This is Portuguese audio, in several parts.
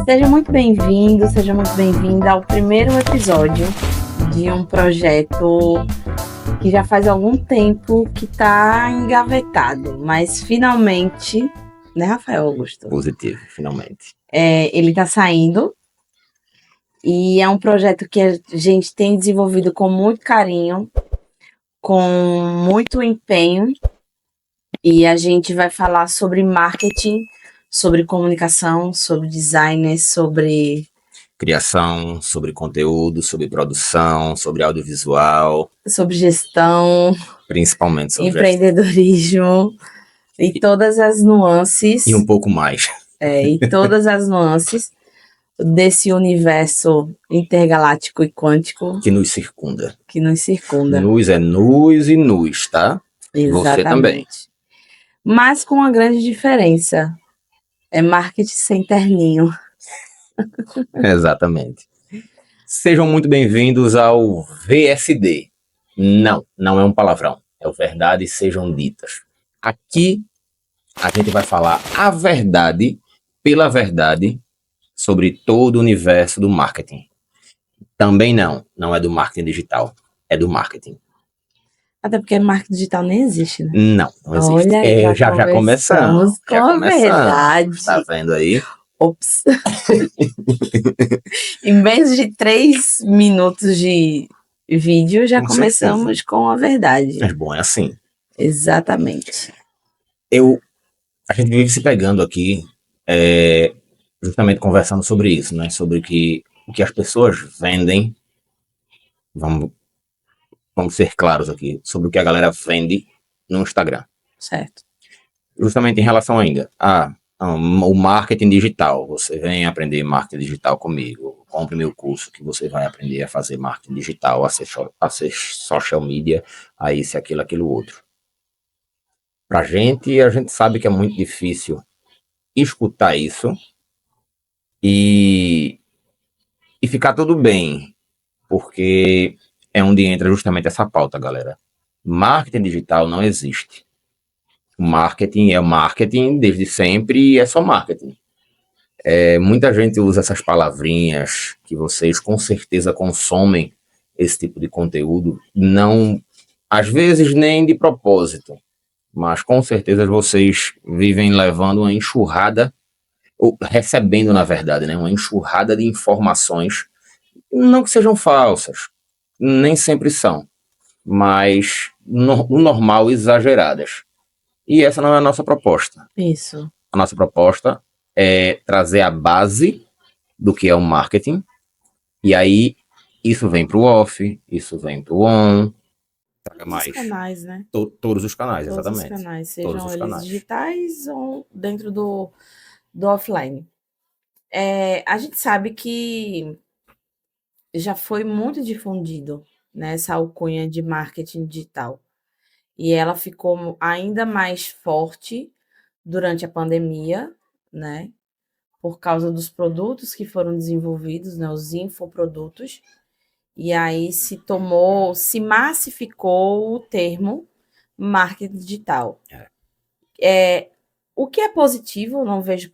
Seja muito bem-vindo, seja muito bem-vinda ao primeiro episódio de um projeto que já faz algum tempo que está engavetado, mas finalmente, né, Rafael Augusto? Positivo, finalmente. Ele está saindo e é um projeto que a gente tem desenvolvido com muito carinho, com muito empenho, e a gente vai falar sobre marketing, sobre comunicação, sobre design, sobre Criação, sobre conteúdo, sobre produção, sobre audiovisual. Sobre gestão. Principalmente sobre empreendedorismo. E todas as nuances. E um pouco mais. E todas as nuances desse universo intergaláctico e quântico. Que nos circunda. Nus é nus e nus, tá? Exatamente. Você também. Mas com uma grande diferença. É marketing sem terninho. Exatamente. Sejam muito bem-vindos ao VSD. Não é um palavrão. É o Verdade Sejam Ditas. Aqui a gente vai falar a verdade pela verdade sobre todo o universo do marketing. Também não é do marketing digital, é do marketing. Até porque marketing digital nem existe, né? Não existe. Olha, já começamos com a verdade. Tá vendo aí? Ops. Em menos de 3 minutos de vídeo, já começamos com a verdade. Mas bom, é assim. Exatamente. A gente vive se pegando aqui, justamente conversando sobre isso, né? Sobre o que as pessoas vendem. Vamos ser claros aqui, sobre o que a galera vende no Instagram. Certo. Justamente em relação ainda o marketing digital. Você vem aprender marketing digital comigo. Compre meu curso que você vai aprender a fazer marketing digital, a ser social media, a isso, aquilo, outro. A gente sabe que é muito difícil escutar isso e ficar tudo bem, porque é onde entra justamente essa pauta, galera. Marketing digital não existe. O marketing é marketing desde sempre e é só marketing. Muita gente usa essas palavrinhas que vocês com certeza consomem esse tipo de conteúdo, não, às vezes nem de propósito, mas com certeza vocês vivem levando uma enxurrada, ou recebendo, na verdade, né, uma enxurrada de informações, não que sejam falsas, nem sempre são, mas no normal exageradas. E essa não é a nossa proposta. Isso. A nossa proposta é trazer a base do que é o marketing, e aí isso vem para o off, isso vem para o on, todos os canais, né? Todos os canais, todos exatamente. Todos os canais, sejam eles digitais ou dentro do offline. A gente sabe que já foi muito difundido, né, essa alcunha de marketing digital. E ela ficou ainda mais forte durante a pandemia, né? Por causa dos produtos que foram desenvolvidos, né? Os infoprodutos. E aí se massificou o termo marketing digital. O que é positivo,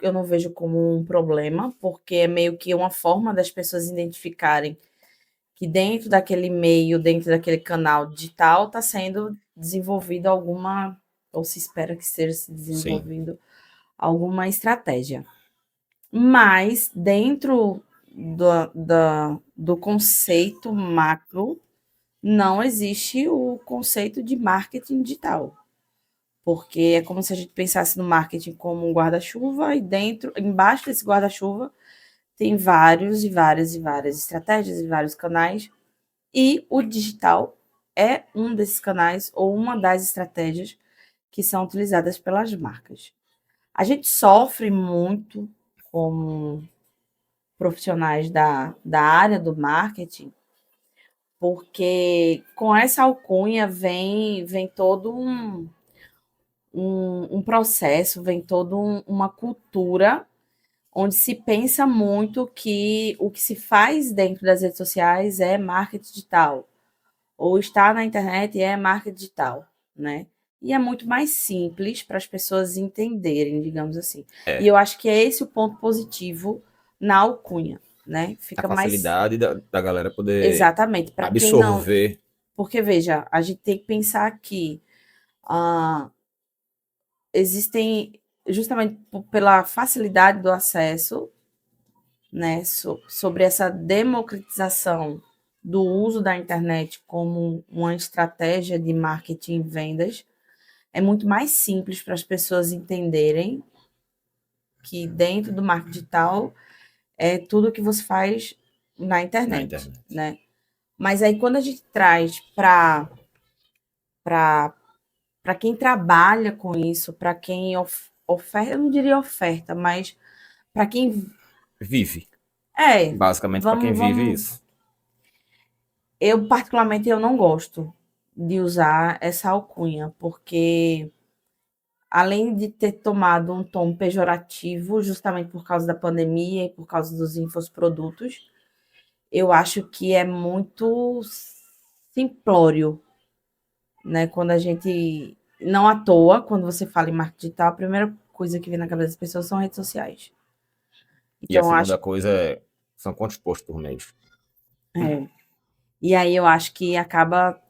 eu não vejo como um problema, porque é meio que uma forma das pessoas identificarem que dentro daquele meio, dentro daquele canal digital, está sendo desenvolvido ou se espera que seja se desenvolvido alguma estratégia. Mas dentro do conceito macro, não existe o conceito de marketing digital. Porque é como se a gente pensasse no marketing como um guarda-chuva e embaixo desse vários e várias estratégias e vários canais. E o digital é um desses canais ou uma das estratégias que são utilizadas pelas marcas. A gente sofre muito como profissionais da área do marketing, porque com essa alcunha vem todo um processo, vem toda uma cultura onde se pensa muito que o que se faz dentro das redes sociais é marketing digital, ou estar na internet é marketing digital, né? E é muito mais simples para as pessoas entenderem, digamos assim. E eu acho que é esse o ponto positivo na alcunha, né? A Fica mais facilidade da galera poder exatamente para quem não, absorver. porque veja, a gente tem que pensar que ah, existem justamente pela facilidade do acesso, né, sobre essa democratização do uso da internet como uma estratégia de marketing e vendas, é muito mais simples para as pessoas entenderem que dentro do marketing digital é tudo que você faz na Na internet, internet. né? Mas aí quando a gente traz para quem trabalha com isso, para quem oferta, eu não diria oferta, mas para quem Vive. é, Basicamente para quem vive vamos, isso. eu particularmente eu não gosto de usar essa alcunha, porque além de ter tomado um tom pejorativo, justamente por causa da pandemia e por causa dos infoprodutos, eu acho que é muito simplório, né? Quando a gente. Não à toa, quando você fala em marketing digital, a primeira coisa que vem na cabeça das pessoas são redes sociais. E a Então, eu segunda acho. coisa são quantos posts por mês? É, e aí eu acho que acaba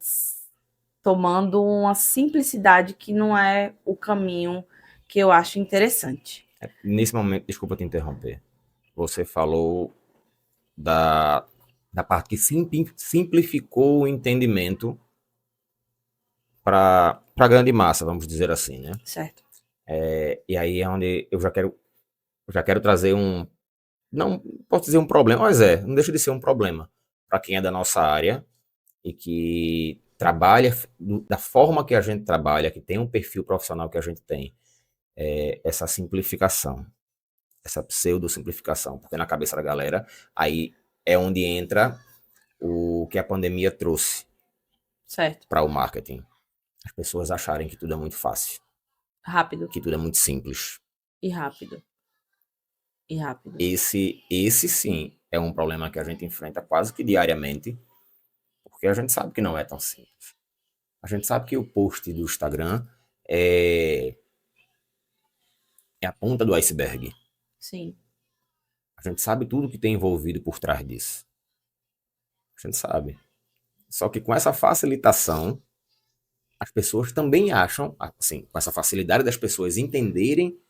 tomando uma simplicidade que não é o caminho que eu acho interessante. Nesse momento, desculpa te interromper. Você falou da, da parte que simplificou o entendimento para a grande massa, vamos dizer assim, né? Certo. E aí é onde eu já quero trazer um, não posso dizer um problema, mas não deixa de ser um problema para quem é da nossa área e que trabalha da forma que a gente trabalha, que tem um perfil profissional que a gente tem, essa simplificação, essa pseudo-simplificação, porque na cabeça da galera, aí é onde entra o que a pandemia trouxe Certo. para o marketing. As pessoas acharem que tudo é muito fácil, Rápido. que tudo é muito simples. E rápido. E rápido. Esse sim é um problema que a gente enfrenta quase que diariamente, porque a gente sabe que não é tão simples. A gente sabe que o post do Instagram é, é a ponta do iceberg. Sim. A gente sabe tudo que tem envolvido por trás disso. A gente sabe. Só que com essa facilitação, as pessoas também acham, assim, com essa facilidade das pessoas entenderem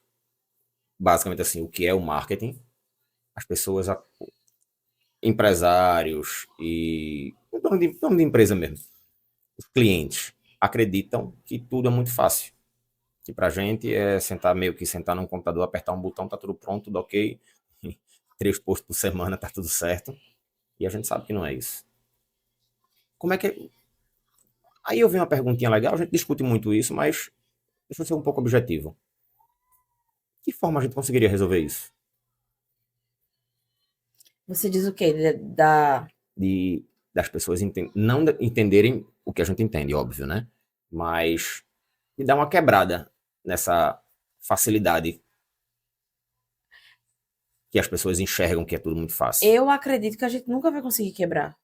basicamente assim o que é o marketing, as pessoas, empresários e dono de empresa mesmo, os clientes acreditam que tudo é muito fácil. Que pra gente é sentar meio que sentar num computador, apertar um botão, tá tudo pronto, tudo ok. 3 posts por semana, tá tudo certo. E a gente sabe que não é isso. Como é que. Aí eu venho uma perguntinha legal, a gente discute muito isso, mas deixa eu ser um pouco objetivo. Que forma a gente conseguiria resolver isso? Você diz o quê? Da. De das pessoas não entenderem o que a gente entende, óbvio, né? Mas de dar uma quebrada nessa facilidade que as pessoas enxergam que é tudo muito fácil. Eu acredito que a gente nunca vai conseguir quebrar.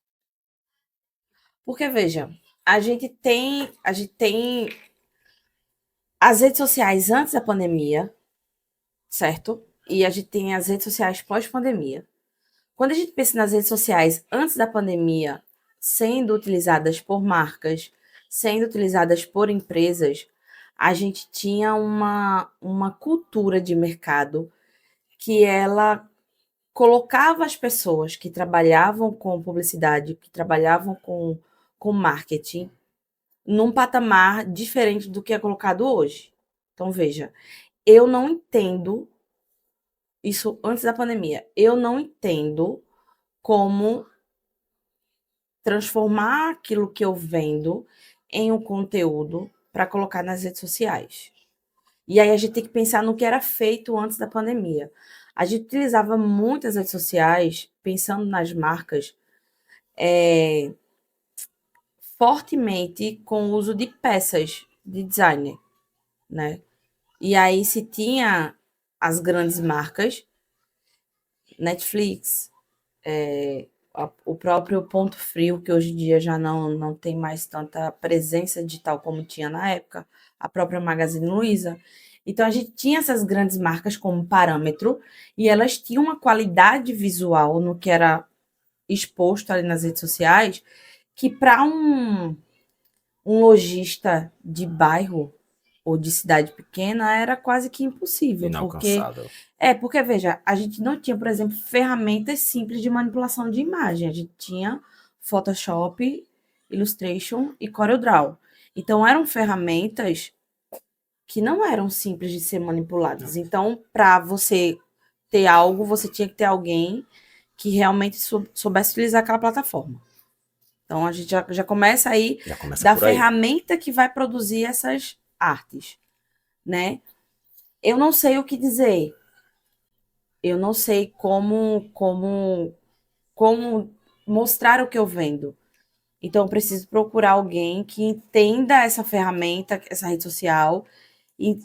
Porque, veja, a gente tem as redes sociais antes da pandemia, certo? E a gente tem as redes sociais pós-pandemia. Quando a gente pensa nas redes sociais antes da pandemia sendo utilizadas por marcas, sendo utilizadas por empresas, a gente tinha uma cultura de mercado que ela colocava as pessoas que trabalhavam com publicidade, que trabalhavam com marketing, num patamar diferente do que é colocado hoje. Então, veja, eu não entendo isso antes da pandemia. Eu não entendo como transformar aquilo que eu vendo em um conteúdo para colocar nas redes sociais. E aí a gente tem que pensar no que era feito antes da pandemia. A gente utilizava muitas redes sociais pensando nas marcas fortemente com o uso de peças de designer, né? E aí se tinha as grandes marcas, Netflix, o próprio Ponto Frio, que hoje em dia já não tem mais tanta presença digital como tinha na época, a própria Magazine Luiza. Então a gente tinha essas grandes marcas como parâmetro e elas tinham uma qualidade visual no que era exposto ali nas redes sociais que para um lojista de bairro ou de cidade pequena era quase que impossível, porque Inalcançável. porque veja, a gente não tinha, por exemplo, ferramentas simples de manipulação de imagem, a gente tinha Photoshop, Illustration e CorelDRAW. Então eram ferramentas que não eram simples de ser manipuladas. Então, para você ter algo, você tinha que ter alguém que realmente soubesse utilizar aquela plataforma. Então, a gente já começa aí Já começa da por aí. ferramenta que vai produzir essas artes, né? Eu não sei o que dizer. Eu não sei como mostrar o que eu vendo. Então, eu preciso procurar alguém que entenda essa ferramenta, essa rede social, e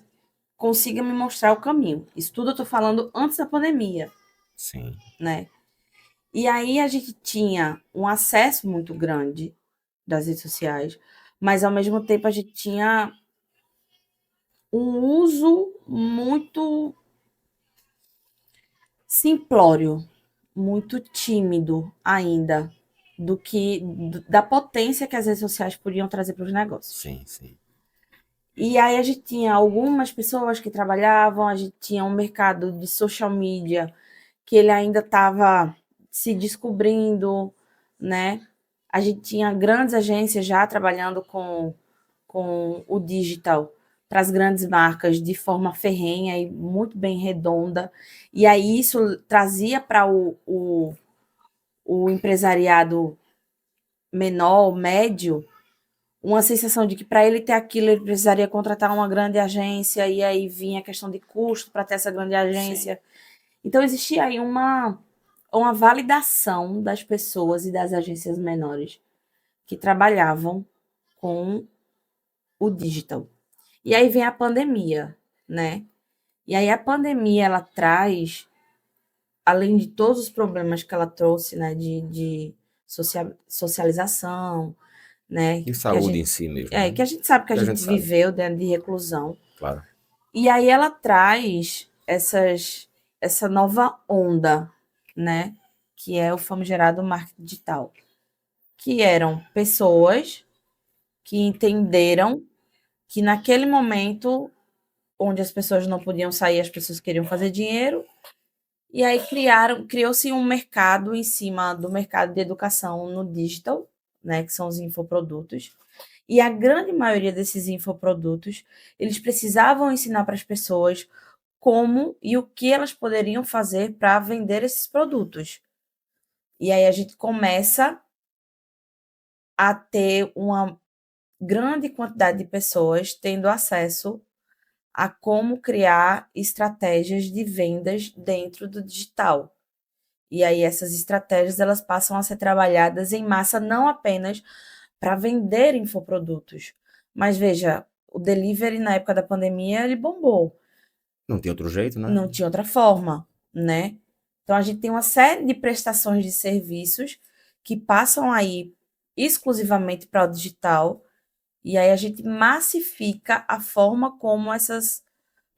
consiga me mostrar o caminho. Isso tudo eu tô falando antes da pandemia, Sim. né? E aí a gente tinha um acesso muito grande das redes sociais, mas ao mesmo tempo a gente tinha um uso muito simplório, muito tímido ainda da potência que as redes sociais podiam trazer para os negócios. Sim, sim. E aí a gente tinha algumas pessoas que trabalhavam, a gente tinha um mercado de social media que ele ainda estava se descobrindo, né? A gente tinha grandes agências já trabalhando com o digital para as grandes marcas de forma ferrenha e muito bem redonda. E aí isso trazia para o empresariado menor, médio, uma sensação de que para ele ter aquilo ele precisaria contratar uma grande agência e aí vinha a questão de custo para ter essa grande agência. Sim. Então existia aí uma validação das pessoas e das agências menores que trabalhavam com o digital. E aí vem a pandemia, né? E aí a pandemia ela traz, além de todos os problemas que ela trouxe, né, de socialização, né, E que a saúde em gente, si mesmo, né? que a gente sabe que a Que a gente gente sabe, viveu dentro de reclusão. claro. E aí ela traz essa nova onda, né, que é o famigerado marketing digital, que eram pessoas que entenderam que naquele momento onde as pessoas não podiam sair, as pessoas queriam fazer dinheiro, e aí criou-se um mercado em cima do mercado de educação no digital, né, que são os infoprodutos. E a grande maioria desses infoprodutos, eles precisavam ensinar para as pessoas como e o que elas poderiam fazer para vender esses produtos. E aí a gente começa a ter uma grande quantidade de pessoas tendo acesso a como criar estratégias de vendas dentro do digital. E aí essas estratégias elas passam a ser trabalhadas em massa não apenas para vender infoprodutos. Mas veja, o delivery na época da pandemia ele bombou. Não tem outro jeito, né? Não tinha outra forma, né? Então a gente tem uma série de prestações de serviços que passam aí exclusivamente para o digital e aí a gente massifica a forma como essas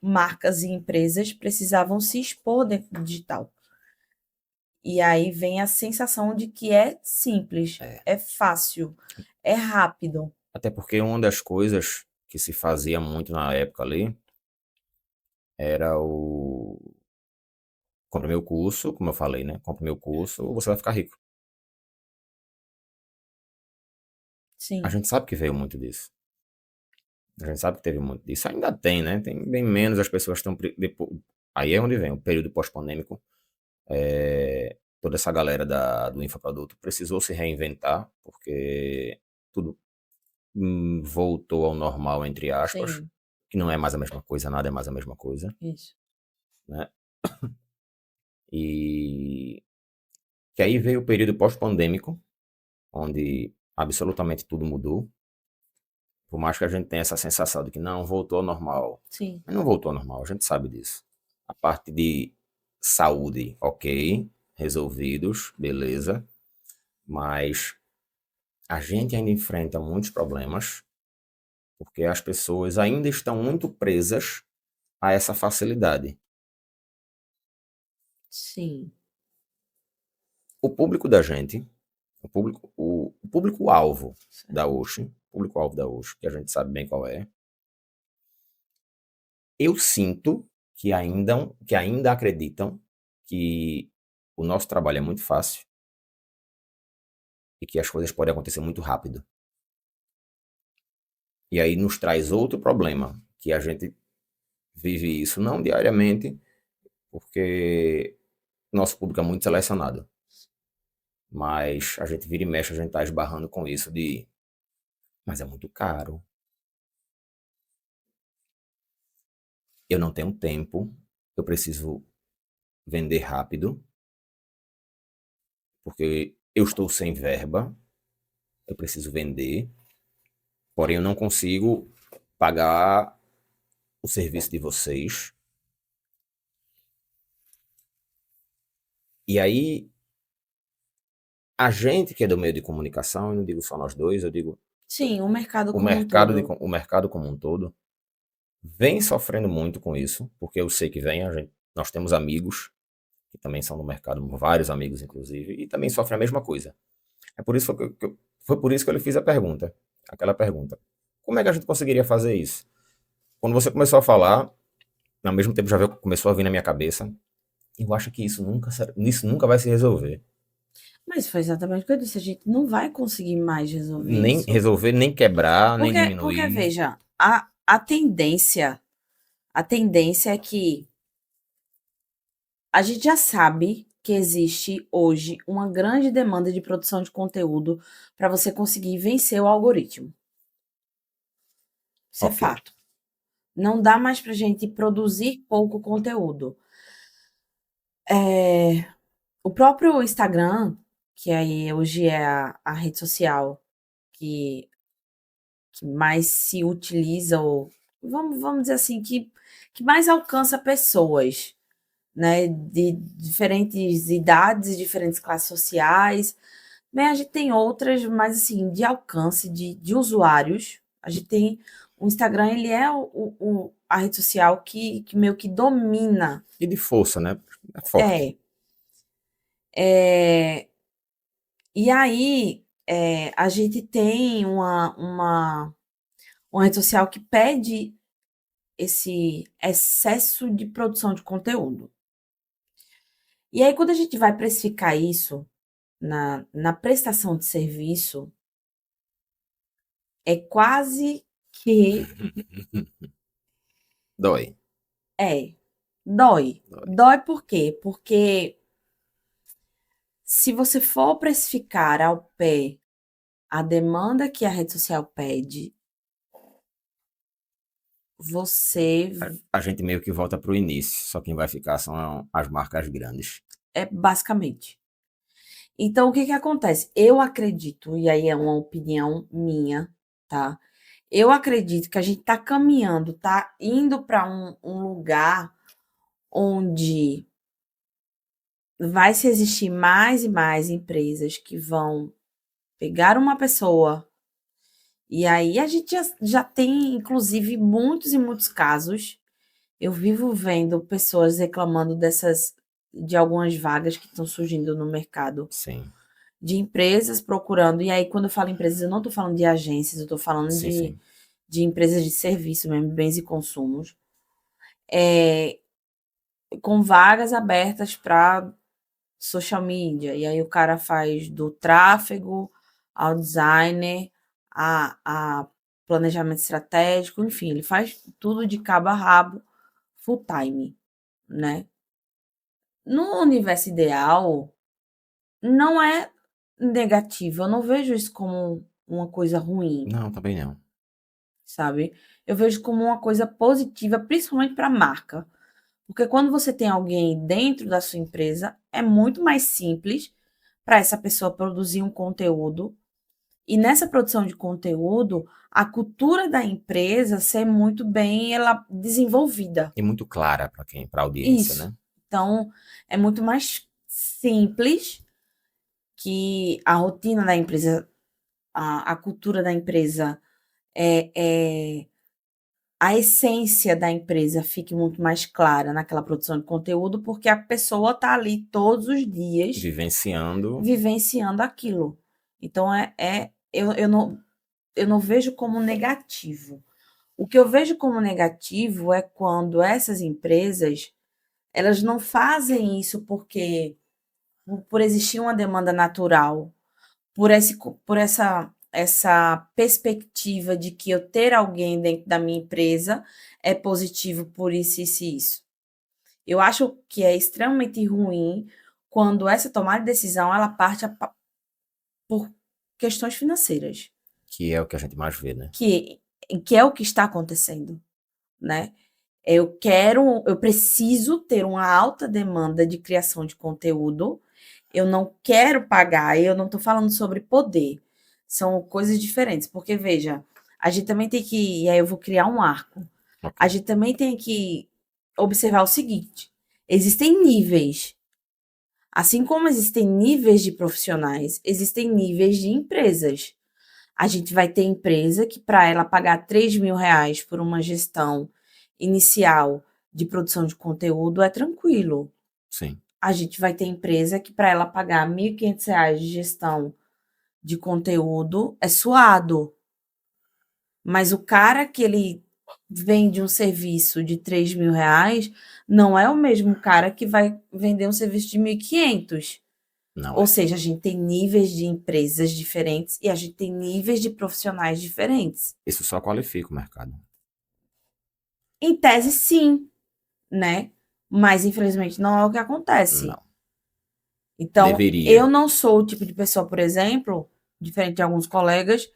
marcas e empresas precisavam se expor dentro do digital. E aí vem a sensação de que é simples, é fácil, é rápido. Até porque uma das coisas que se fazia muito na época ali era o compra meu curso, como eu falei, né? Compra meu curso, você vai ficar rico. A Sim, gente sabe que veio muito disso. A gente sabe que teve muito disso. Ainda tem, né? Tem bem menos, as pessoas estão. Aí é onde vem o período pós-pandêmico. Toda essa galera do infoproduto precisou se reinventar, porque tudo voltou ao normal, entre aspas, sim, que não é mais a mesma coisa, nada é mais a mesma coisa, isso. né? E que aí veio o período pós-pandêmico, onde absolutamente tudo mudou. Por mais que a gente tenha essa sensação de que não, voltou ao normal. Sim, Mas não voltou ao normal, a gente sabe disso. A parte de saúde, ok, resolvidos, beleza. Mas a gente ainda enfrenta muitos problemas, porque as pessoas ainda estão muito presas a essa facilidade. Sim. O público da gente, o público-alvo Certo. da Oshi, público-alvo da Oshi, que a gente sabe bem qual é, eu sinto que ainda acreditam que o nosso trabalho é muito fácil e que as coisas podem acontecer muito rápido. E aí nos traz outro problema, que a gente vive isso não diariamente, porque nosso público é muito selecionado. Mas a gente vira e mexe, a gente tá esbarrando com isso de, mas é muito caro, eu não tenho tempo, eu preciso vender rápido, porque eu estou sem verba, eu preciso vender, porém eu não consigo pagar o serviço de vocês. E aí, a gente que é do meio de comunicação, eu não digo só nós dois, eu digo Sim, o mercado o como um mercado, todo. o mercado como um todo, vem sofrendo muito com isso, porque eu sei que vem, nós temos amigos que também são do mercado, vários amigos inclusive, e também sofrem a mesma coisa. É por isso foi por isso que eu lhe fiz a pergunta, aquela pergunta. Como é que a gente conseguiria fazer isso? Quando você começou a falar, ao mesmo tempo começou a vir na minha cabeça, eu acho que isso nunca vai se resolver. Mas foi exatamente o que eu disse, a gente não vai conseguir mais resolver Nem isso. resolver, nem quebrar, nem Porque diminuir. veja, a tendência é que a gente já sabe que existe hoje uma grande demanda de produção de conteúdo para você conseguir vencer o algoritmo. Isso é Ok. fato. Não dá mais para a gente produzir pouco conteúdo. O próprio Instagram, que aí hoje é a rede social que, que mais se utiliza, ou vamos dizer assim, que mais alcança pessoas, né, de diferentes idades, diferentes classes sociais. Né, a gente tem outras, mas assim, de alcance de usuários. A gente tem o Instagram, ele é a rede social que meio que domina. E de força, né? É forte. É, é, e aí a gente tem uma rede social que pede esse excesso de produção de conteúdo. E aí, quando a gente vai precificar isso na prestação de serviço, é quase que Dói. é, dói. Dói. Dói por quê? Porque se você for precificar ao pé a demanda que a rede social pede, você A gente meio que volta pro início, só quem vai ficar são as marcas grandes. é basicamente. Então, o que que acontece? Eu acredito, e aí é uma opinião minha, tá? Eu acredito que a gente tá caminhando, tá indo para um lugar onde vai se existir mais e mais empresas que vão pegar uma pessoa. E aí a gente já tem, inclusive, muitos e muitos casos. Eu vivo vendo pessoas reclamando de algumas vagas que estão surgindo no mercado, Sim, de empresas procurando. E aí, quando eu falo empresas, eu não estou falando de agências, eu estou falando sim, sim. de empresas de serviço mesmo, bens e consumos, é, com vagas abertas para social media. E aí o cara faz do tráfego ao designer, a planejamento estratégico, enfim, ele faz tudo de cabo a rabo, full time, né? No universo ideal, não é negativo, eu não vejo isso como uma coisa ruim, Não, também não. sabe? Eu vejo como uma coisa positiva, principalmente para a marca. Porque quando você tem alguém dentro da sua empresa, é muito mais simples para essa pessoa produzir um conteúdo. E nessa produção de conteúdo, a cultura da empresa ser muito bem ela desenvolvida. E muito clara para audiência, Isso. né? Então, é muito mais simples que a rotina da empresa, a cultura da empresa é a essência da empresa fique muito mais clara naquela produção de conteúdo, porque a pessoa está ali todos os dias vivenciando aquilo. Então, eu não vejo como negativo. O que eu vejo como negativo é quando essas empresas, elas não fazem isso porque por existir uma demanda natural, por essa perspectiva de que eu ter alguém dentro da minha empresa é positivo por isso, isso e isso. Eu acho que é extremamente ruim quando essa tomada de decisão ela parte por questões financeiras. Que é o que a gente mais vê, né? Que é o que está acontecendo, né? Eu preciso ter uma alta demanda de criação de conteúdo. Eu não quero pagar, eu não estou falando sobre poder. São coisas diferentes, porque veja, a gente também tem que, e aí eu vou criar um arco. A gente também tem que observar o seguinte: existem níveis. Assim como existem níveis de profissionais, existem níveis de empresas. A gente vai ter empresa que, para ela pagar R$ 3.000 por uma gestão inicial de produção de conteúdo, é tranquilo. Sim. A gente vai ter empresa que, para ela pagar R$ 1.500 de gestão de conteúdo, é suado. Mas o cara que ele vende um serviço de R$ 3.000 não é o mesmo cara que vai vender um serviço de 1.500. Não Ou é. seja, a gente tem níveis de empresas diferentes e a gente tem níveis de profissionais diferentes. Isso só qualifica o mercado. Em tese, sim, né? Mas infelizmente não é o que acontece. Não. Então, Deveria. eu não sou o tipo de pessoa, por exemplo, diferente de alguns colegas,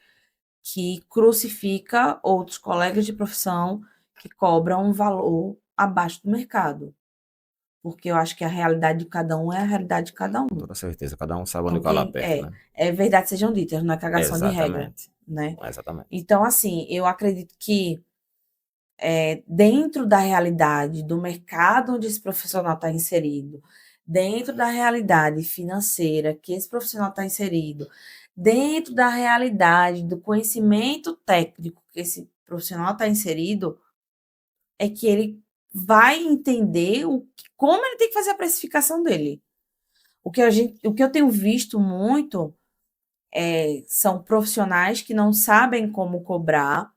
que crucifica outros colegas de profissão que cobram um valor abaixo do mercado. Porque eu acho que a realidade de cada um é a realidade de cada um. Com toda certeza, cada um sabe onde Então, o calo aperta, né? é verdade sejam ditas, não é cagação de regra, Exatamente. né? Exatamente. Então, assim, eu acredito que dentro da realidade do mercado onde esse profissional está inserido, dentro da realidade financeira que esse profissional está inserido, dentro da realidade do conhecimento técnico que esse profissional está inserido, é que ele vai entender como ele tem que fazer a precificação dele. O que eu tenho visto muito são profissionais que não sabem como cobrar,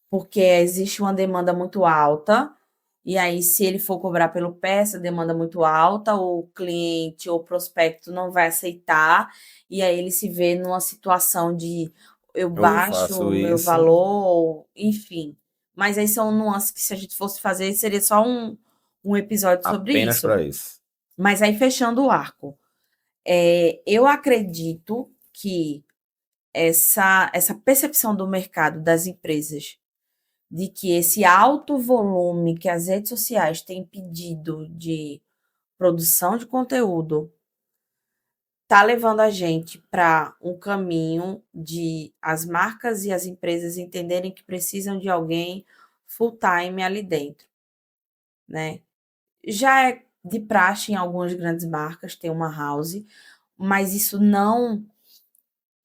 porque existe uma demanda muito alta, e aí, se ele for cobrar pelo pé, essa demanda muito alta, o cliente ou o prospecto não vai aceitar, e aí ele se vê numa situação de eu Eu baixo o faço meu isso valor, enfim. Mas aí são nuances que, se a gente fosse fazer, seria só um episódio sobre apenas isso. para isso. Mas aí, fechando o arco, eu acredito que essa percepção do mercado, das empresas, de que esse alto volume que as redes sociais têm pedido de produção de conteúdo está levando a gente para um caminho de as marcas e as empresas entenderem que precisam de alguém full time ali dentro, né? Já é de praxe em algumas grandes marcas ter uma house, mas isso não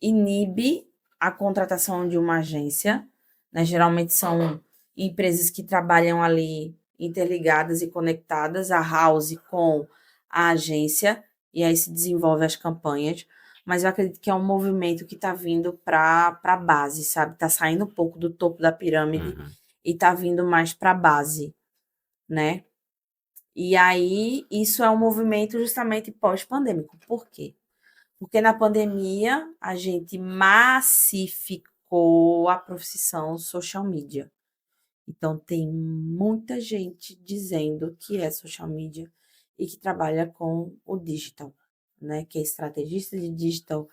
inibe a contratação de uma agência, né? Geralmente são empresas que trabalham ali interligadas e conectadas, a house com a agência, e aí se desenvolve as campanhas. Mas eu acredito que é um movimento que está vindo para a base, sabe? Está saindo um pouco do topo da pirâmide e está vindo mais para a base, né? E aí, isso é um movimento justamente pós-pandêmico. Por quê? Porque na pandemia a gente massificou a profissão social media. Então tem muita gente dizendo que é social media e que trabalha com o digital, né? Que é estrategista de digital,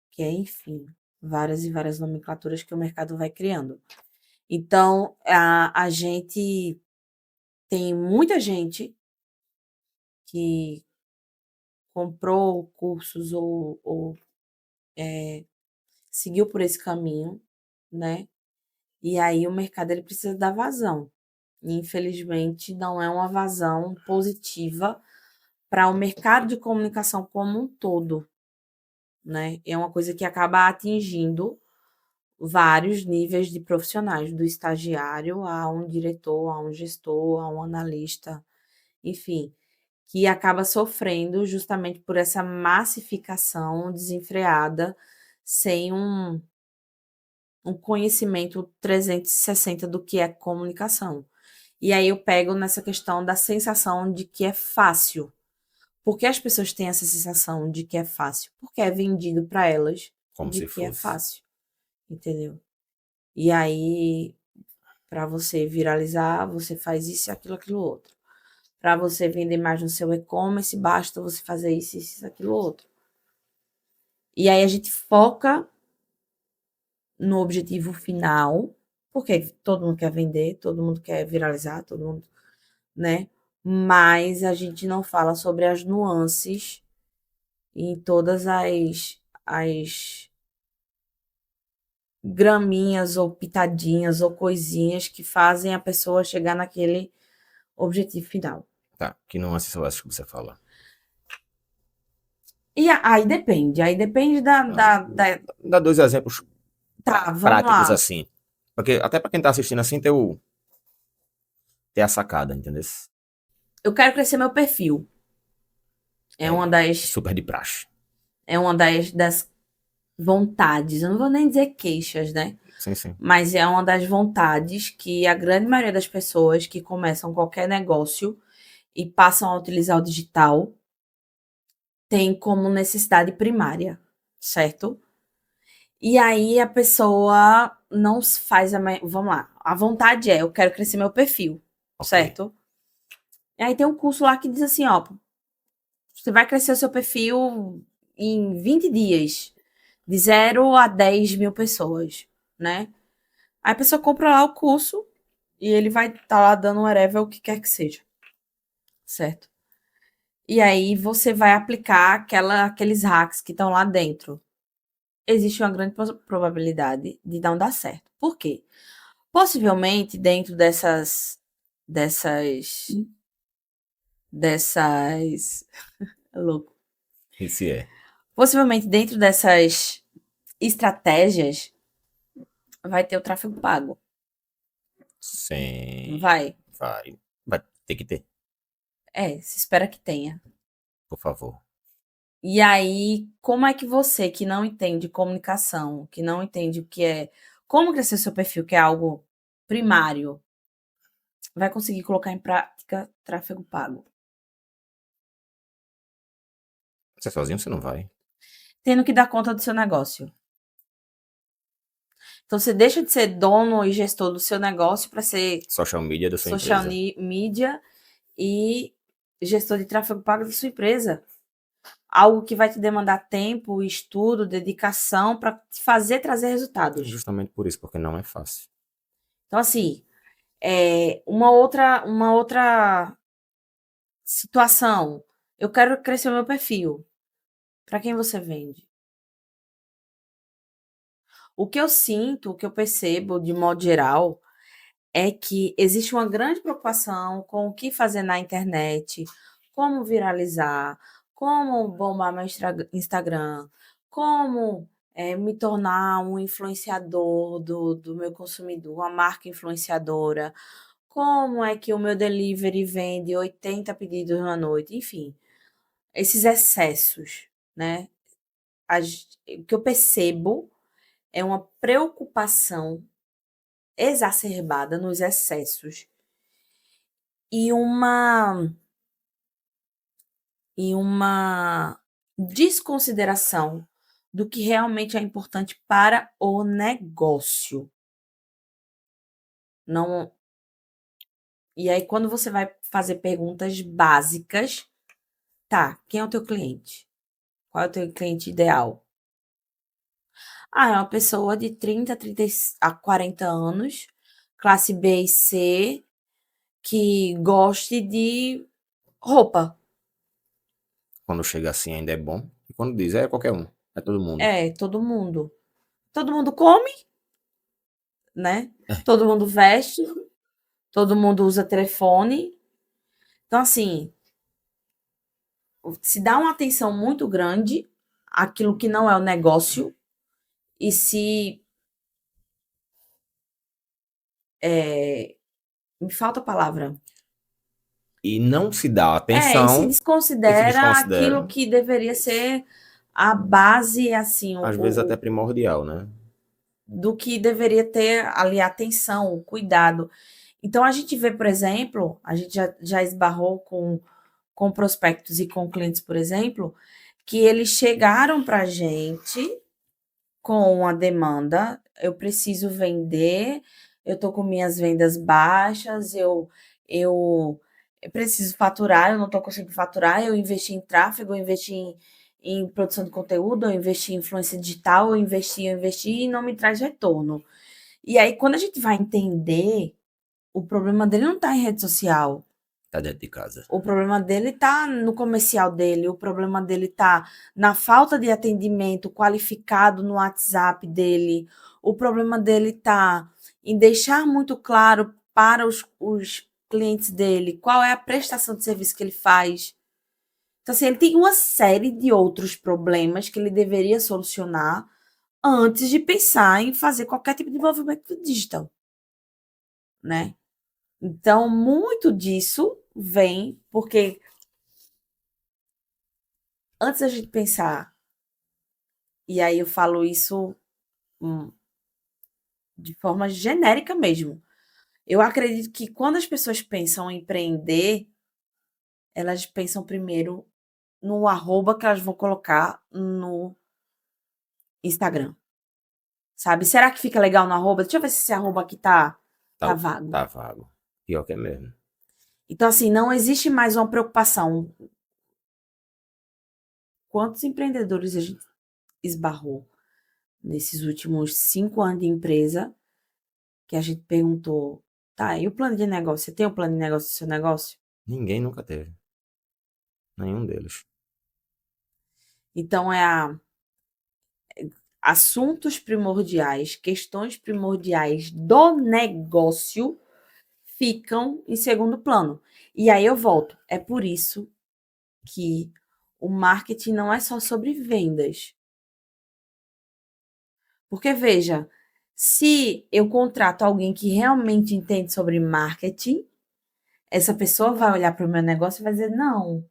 que é, enfim, várias e várias nomenclaturas que o mercado vai criando. Então, a gente tem muita gente que comprou cursos ou seguiu por esse caminho, né? E aí o mercado ele precisa dar vazão. E, infelizmente, não é uma vazão positiva para o mercado de comunicação como um todo, né? É uma coisa que acaba atingindo vários níveis de profissionais, do estagiário a um diretor, a um gestor, a um analista, enfim, que acaba sofrendo justamente por essa massificação desenfreada, sem um conhecimento 360 do que é comunicação. E aí eu pego nessa questão da sensação de que é fácil. Por que as pessoas têm essa sensação de que é fácil? Porque é vendido para elas Como de se que é fosse. fácil, entendeu? E aí, para você viralizar, você faz isso, aquilo, aquilo outro. Para você vender mais no seu e-commerce, basta você fazer isso, aquilo outro. E aí a gente foca no objetivo final, porque todo mundo quer vender, todo mundo quer viralizar, todo mundo, né? Mas a gente não fala sobre as nuances em todas as graminhas ou pitadinhas ou coisinhas que fazem a pessoa chegar naquele objetivo final. Tá, que não são essas que você fala. E aí depende Dá 2 exemplos Tá, vamos práticos lá. assim. Porque até pra quem tá assistindo assim, ter a sacada, entendeu? Eu quero crescer meu perfil. É uma das, Super de praxe. é uma das vontades. Eu não vou nem dizer queixas, né? Sim, sim. Mas é uma das vontades que a grande maioria das pessoas que começam qualquer negócio e passam a utilizar o digital tem como necessidade primária, certo? E aí a pessoa não faz a. Vamos lá. A vontade é: eu quero crescer meu perfil, Ok. certo? E aí tem um curso lá que diz assim: ó, você vai crescer o seu perfil em 20 dias, de 0 a 10 mil pessoas, né? Aí a pessoa compra lá o curso e ele vai estar lá dando whatever, o que quer que seja, certo? E aí você vai aplicar aqueles hacks que estão lá dentro. Existe uma grande probabilidade de não dar certo. Por quê? Possivelmente dentro dessas, dessas, é louco. Esse é. Possivelmente dentro dessas estratégias vai ter o tráfego pago. Sim. Vai. Vai. Vai ter que ter, Se espera que tenha. por favor. E aí, como é que você, que não entende comunicação, que não entende o que é, como crescer seu perfil, que é algo primário, vai conseguir colocar em prática tráfego pago? Você sozinho você não vai. Tendo que dar conta do seu negócio. Então, você deixa de ser dono e gestor do seu negócio para ser Social media da sua social empresa. media e gestor de tráfego pago da sua empresa. Algo que vai te demandar tempo, estudo, dedicação para te fazer trazer resultados. Justamente por isso, porque não é fácil. Então, assim, uma outra situação. Eu quero crescer o meu perfil. Para quem você vende? O que eu sinto, o que eu percebo de modo geral, é que existe uma grande preocupação com o que fazer na internet, como viralizar, como bombar meu Instagram, como me tornar um influenciador do meu consumidor, uma marca influenciadora, como é que o meu delivery vende 80 pedidos na noite, enfim, esses excessos, né? O que eu percebo é uma preocupação exacerbada nos excessos e uma desconsideração do que realmente é importante para o negócio. Não. E aí, quando você vai fazer perguntas básicas, tá, quem é o teu cliente? Qual é o teu cliente ideal? Ah, é uma pessoa de 30 a 40 anos, classe B e C, que goste de roupa. Quando chega assim ainda é bom. E quando diz, é qualquer um. É todo mundo. Todo mundo. Todo mundo come, né? Todo mundo veste, todo mundo usa telefone. Então, assim, se dá uma atenção muito grande àquilo que não é o negócio e se Me falta a palavra. E não se dá E se atenção e se desconsidera aquilo desconsidera. que deveria ser a base, assim, Às vezes até primordial, né? do que deveria ter ali a atenção, o cuidado. Então, a gente vê, por exemplo, a gente já esbarrou com prospectos e com clientes, por exemplo, que eles chegaram para a gente com uma demanda, eu preciso vender, eu estou com minhas vendas baixas, eu, eu preciso faturar, eu não estou conseguindo faturar, eu investi em tráfego, eu investi em produção de conteúdo, eu investi em influência digital, eu investi e não me traz retorno. E aí, quando a gente vai entender, o problema dele não está em rede social. Tá dentro de casa. O problema dele tá no comercial dele, o problema dele tá na falta de atendimento qualificado no WhatsApp dele, o problema dele tá em deixar muito claro para os clientes dele qual é a prestação de serviço que ele faz. Então, assim, ele tem uma série de outros problemas que ele deveria solucionar antes de pensar em fazer qualquer tipo de movimento digital, né? Então, muito disso vem porque antes da gente pensar, e aí eu falo isso hum, de forma genérica mesmo. Eu acredito que quando as pessoas pensam em empreender, elas pensam primeiro no arroba que elas vão colocar no Instagram, sabe? Será que fica legal no arroba? Deixa eu ver se esse arroba aqui tá Tá, vago. tá vago. Pior que é mesmo. Então, assim, não existe mais uma preocupação. Quantos empreendedores a gente esbarrou nesses últimos 5 anos de empresa que a gente perguntou, tá, e o plano de negócio? Você tem o plano de negócio do seu negócio? Ninguém nunca teve. Nenhum deles. Então, assuntos primordiais, questões primordiais do negócio ficam em segundo plano. E aí eu volto. É por isso que o marketing não é só sobre vendas. Porque, veja, se eu contrato alguém que realmente entende sobre marketing, essa pessoa vai olhar para o meu negócio e vai dizer: não,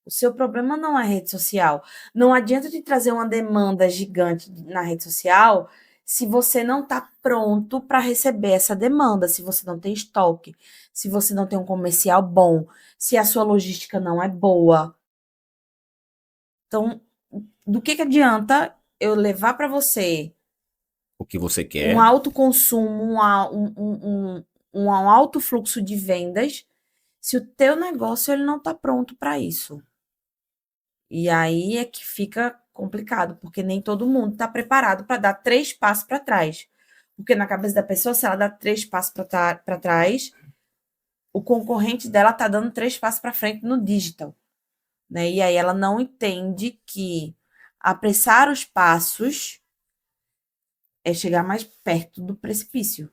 o seu problema não é rede social. Não adianta te trazer uma demanda gigante na rede social se você não está pronto para receber essa demanda, se você não tem estoque, se você não tem um comercial bom, se a sua logística não é boa. Então, do que adianta eu levar para você O que você um quer, alto consumo, um alto fluxo de vendas, se o teu negócio ele não está pronto para isso? E aí é que fica complicado, porque nem todo mundo está preparado para dar 3 passos para trás. Porque na cabeça da pessoa, se ela dá 3 passos para trás, o concorrente dela está dando 3 passos para frente no digital. Né? E aí ela não entende que apressar os passos é chegar mais perto do precipício.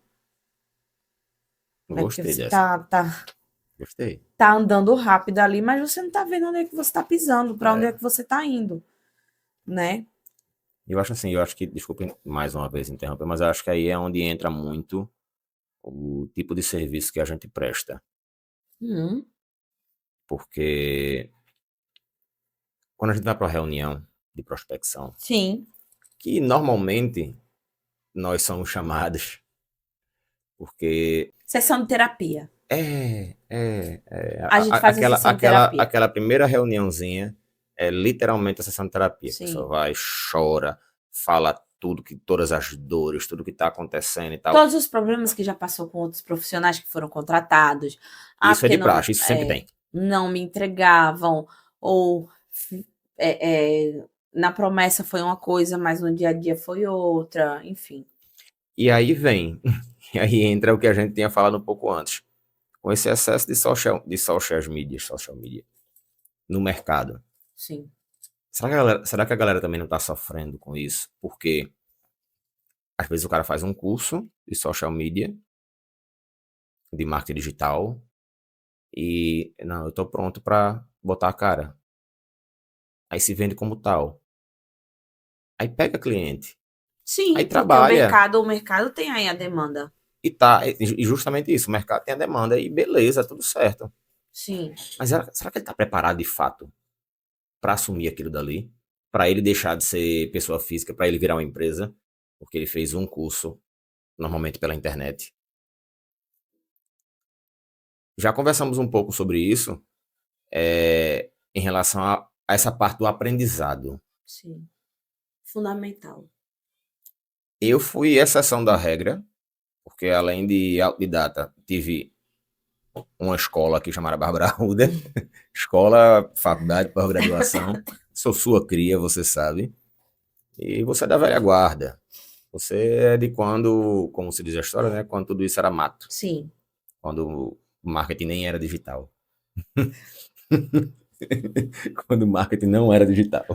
Né? Porque gostei você dessa. Gostei. tá andando rápido ali, mas você não está vendo onde é que você está pisando, para onde é É. que você está indo. Né? Eu acho assim, eu acho que, desculpe mais uma vez interromper, mas eu acho que aí é onde entra muito o tipo de serviço que a gente presta. Hum, Porque quando a gente vai para uma reunião de prospecção, sim. que normalmente nós somos chamados, porque Sessão de terapia. é A gente faz a sessão de terapia. aquela primeira reuniãozinha é literalmente a sessão de terapia. A pessoa Sim. vai, chora, fala tudo, que todas as dores, tudo que está acontecendo e tal. Todos os problemas que já passou com outros profissionais que foram contratados. Ah, Isso é porque de não, praxe, isso sempre tem. não me entregavam, ou na promessa foi uma coisa, mas no dia a dia foi outra, enfim. E aí vem, e aí entra o que a gente tinha falado um pouco antes. Com esse excesso social media no mercado. Sim. Será que a galera também não está sofrendo com isso? Porque às vezes o cara faz um curso de social media, de marketing digital, e não, eu tô pronto para botar a cara. Aí se vende como tal. Aí pega cliente. Aí Sim, porque trabalha. o mercado tem aí a demanda. E justamente isso, o mercado tem a demanda e beleza, tudo certo. Sim. Mas será que ele está preparado de fato para assumir aquilo dali? Para ele deixar de ser pessoa física, para ele virar uma empresa? Porque ele fez um curso, normalmente pela internet. Já conversamos um pouco sobre isso, em relação a essa parte do aprendizado. Sim. Fundamental. Eu fui exceção da regra, porque além de autodidata, tive uma escola aqui chamada Bárbara Arruda, escola, faculdade, pós-graduação. Sou sua cria, você sabe. E você é da velha guarda. Você é de quando, como se diz a história, né? Quando tudo isso era mato. Sim. Quando o marketing nem era digital. Quando o marketing não era digital.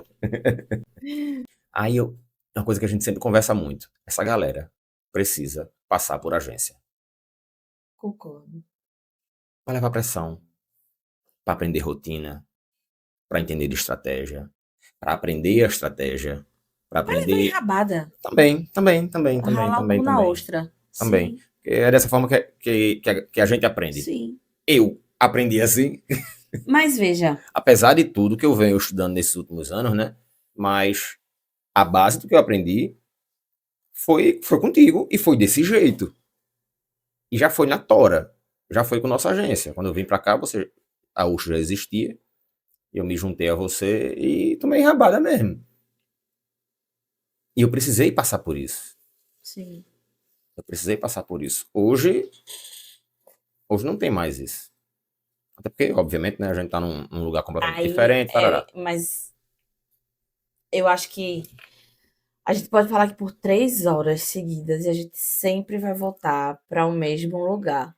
Aí uma coisa que a gente sempre conversa muito. Essa galera precisa passar por agência. Concordo. Para levar pressão, para aprender rotina, para entender de estratégia, para aprender a estratégia, para Vai levar aprender. enrabada. Também, também, também, Vai também, ralar o também, cu na também, ostra. também. Sim. É dessa forma que a gente aprende. Sim. Eu aprendi assim, Mas veja, apesar de tudo que eu venho estudando nesses últimos anos, né? Mas a base do que eu aprendi foi contigo e foi desse jeito. E já foi na tora, já foi com nossa agência. Quando eu vim para cá, a UX já existia, eu me juntei a você e tomei rabada mesmo. E eu precisei passar por isso. sim. Eu precisei passar por isso. Hoje não tem mais isso. Até porque, obviamente, né, a gente tá num lugar completamente Aí, diferente, parará. mas eu acho que a gente pode falar que por 3 horas seguidas e a gente sempre vai voltar para o mesmo lugar.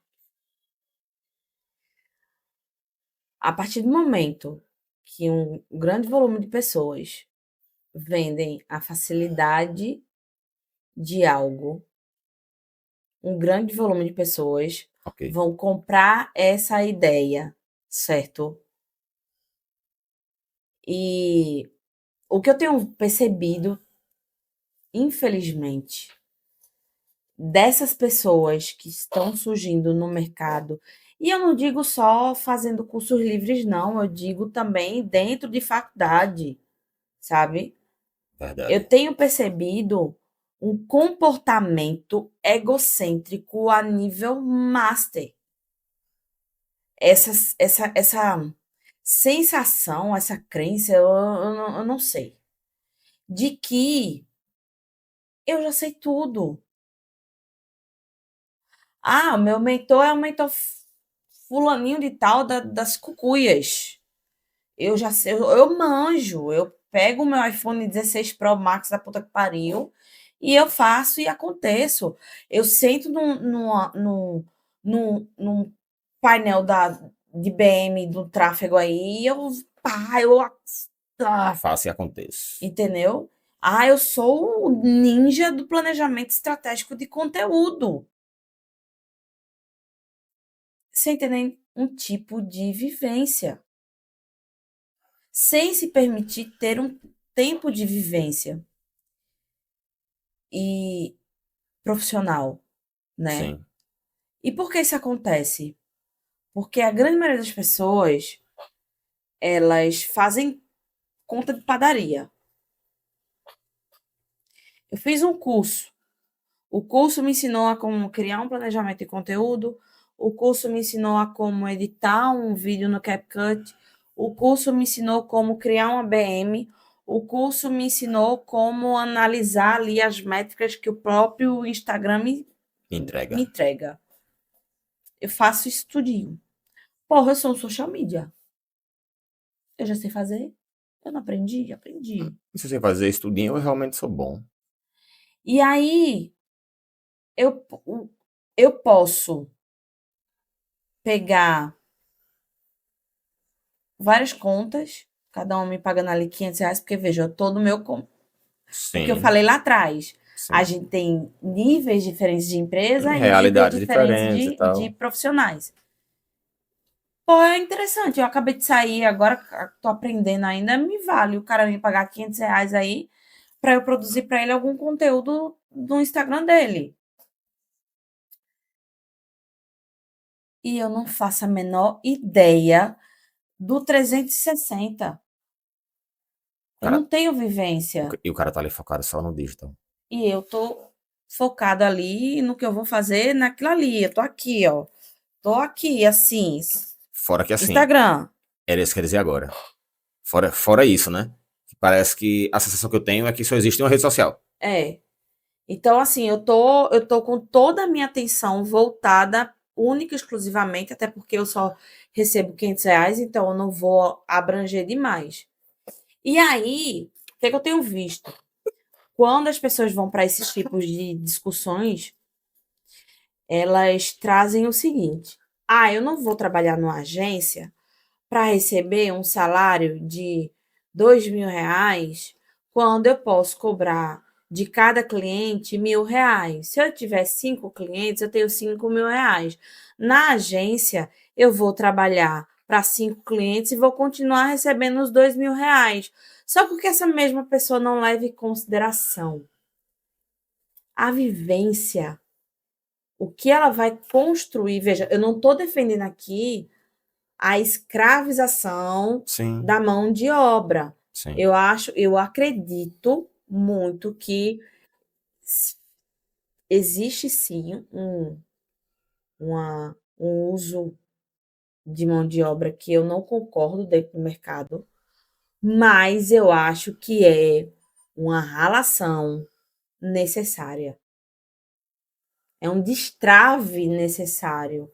A partir do momento que um grande volume de pessoas vendem a facilidade de algo, um grande volume de pessoas Ok. vão comprar essa ideia, certo? E o que eu tenho percebido, infelizmente, dessas pessoas que estão surgindo no mercado, e eu não digo só fazendo cursos livres, não, eu digo também dentro de faculdade, sabe? Eu Verdade. tenho percebido um comportamento egocêntrico a nível master. Essa sensação, essa crença, eu não sei, de que eu já sei tudo. Ah, o meu mentor é o mentor fulaninho de tal das cucuias. Eu já sei, eu manjo, eu pego o meu iPhone 16 Pro Max da puta que pariu e eu faço e aconteço. Eu sento num painel de BM do tráfego aí e ah, Faça e aconteça. entendeu? Ah, eu sou o ninja do planejamento estratégico de conteúdo. Você entendendo? Um tipo de vivência, sem se permitir ter um tempo de vivência e profissional, né? Sim. E por que isso acontece? Porque a grande maioria das pessoas, elas fazem conta de padaria. Eu fiz um curso. O curso me ensinou a como criar um planejamento de conteúdo. O curso me ensinou a como editar um vídeo no CapCut. O curso me ensinou como criar uma BM. O curso me ensinou como analisar ali as métricas que o próprio Instagram me Entrega. entrega. Eu faço isso tudinho. Porra, eu sou um social media. Eu já sei fazer. Eu não aprendi? Aprendi. E se você fazer isso tudinho, eu realmente sou bom. E aí, eu, eu posso pegar várias contas, cada uma me pagando ali R$ 500, porque veja, eu tô no meu. O que eu Sim, falei lá atrás. A sim. gente tem níveis diferentes de empresa e níveis Realidades diferentes diferentes e de tal. profissionais. Pô, é interessante. Eu acabei de sair, agora tô aprendendo ainda. Me vale o cara me pagar R$ 500 aí para eu produzir para ele algum conteúdo no Instagram dele. e eu não faço a menor ideia do 360. O Eu cara, não tenho vivência. e o cara tá ali focado só no digital. E eu tô focada ali no que eu vou fazer naquilo ali. Eu tô aqui, ó. Tô aqui, assim. Fora que assim, Instagram. era isso que eu ia dizer agora. Fora isso, né? Parece que a sensação que eu tenho é que só existe uma rede social. É. Então, assim, eu tô com toda a minha atenção voltada única e exclusivamente, até porque eu só recebo R$ 500, então eu não vou abranger demais. E aí, o que é que eu tenho visto? Quando as pessoas vão para esses tipos de discussões, elas trazem o seguinte: ah, eu não vou trabalhar numa agência para receber um salário de R$ 2.000, quando eu posso cobrar de cada cliente R$ 1.000. Se eu tiver 5 clientes, eu tenho R$ 5.000. Na agência, eu vou trabalhar para 5 clientes e vou continuar recebendo os R$ 2.000. Só porque essa mesma pessoa não leva em consideração a vivência, o que ela vai construir. Veja, eu não estou defendendo aqui a escravização Sim, da mão de obra. sim. Eu acredito muito que existe sim um uso de mão de obra que eu não concordo dentro do mercado, mas eu acho que é uma relação necessária. É um destrave necessário,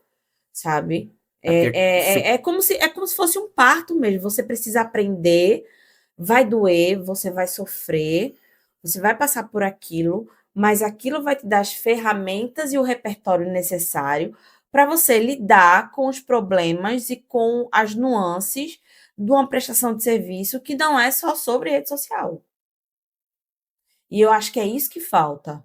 sabe? É porque É como se fosse um parto mesmo. Você precisa aprender, vai doer, você vai sofrer, você vai passar por aquilo, mas aquilo vai te dar as ferramentas e o repertório necessário para você lidar com os problemas e com as nuances de uma prestação de serviço que não é só sobre rede social. E eu acho que é isso que falta.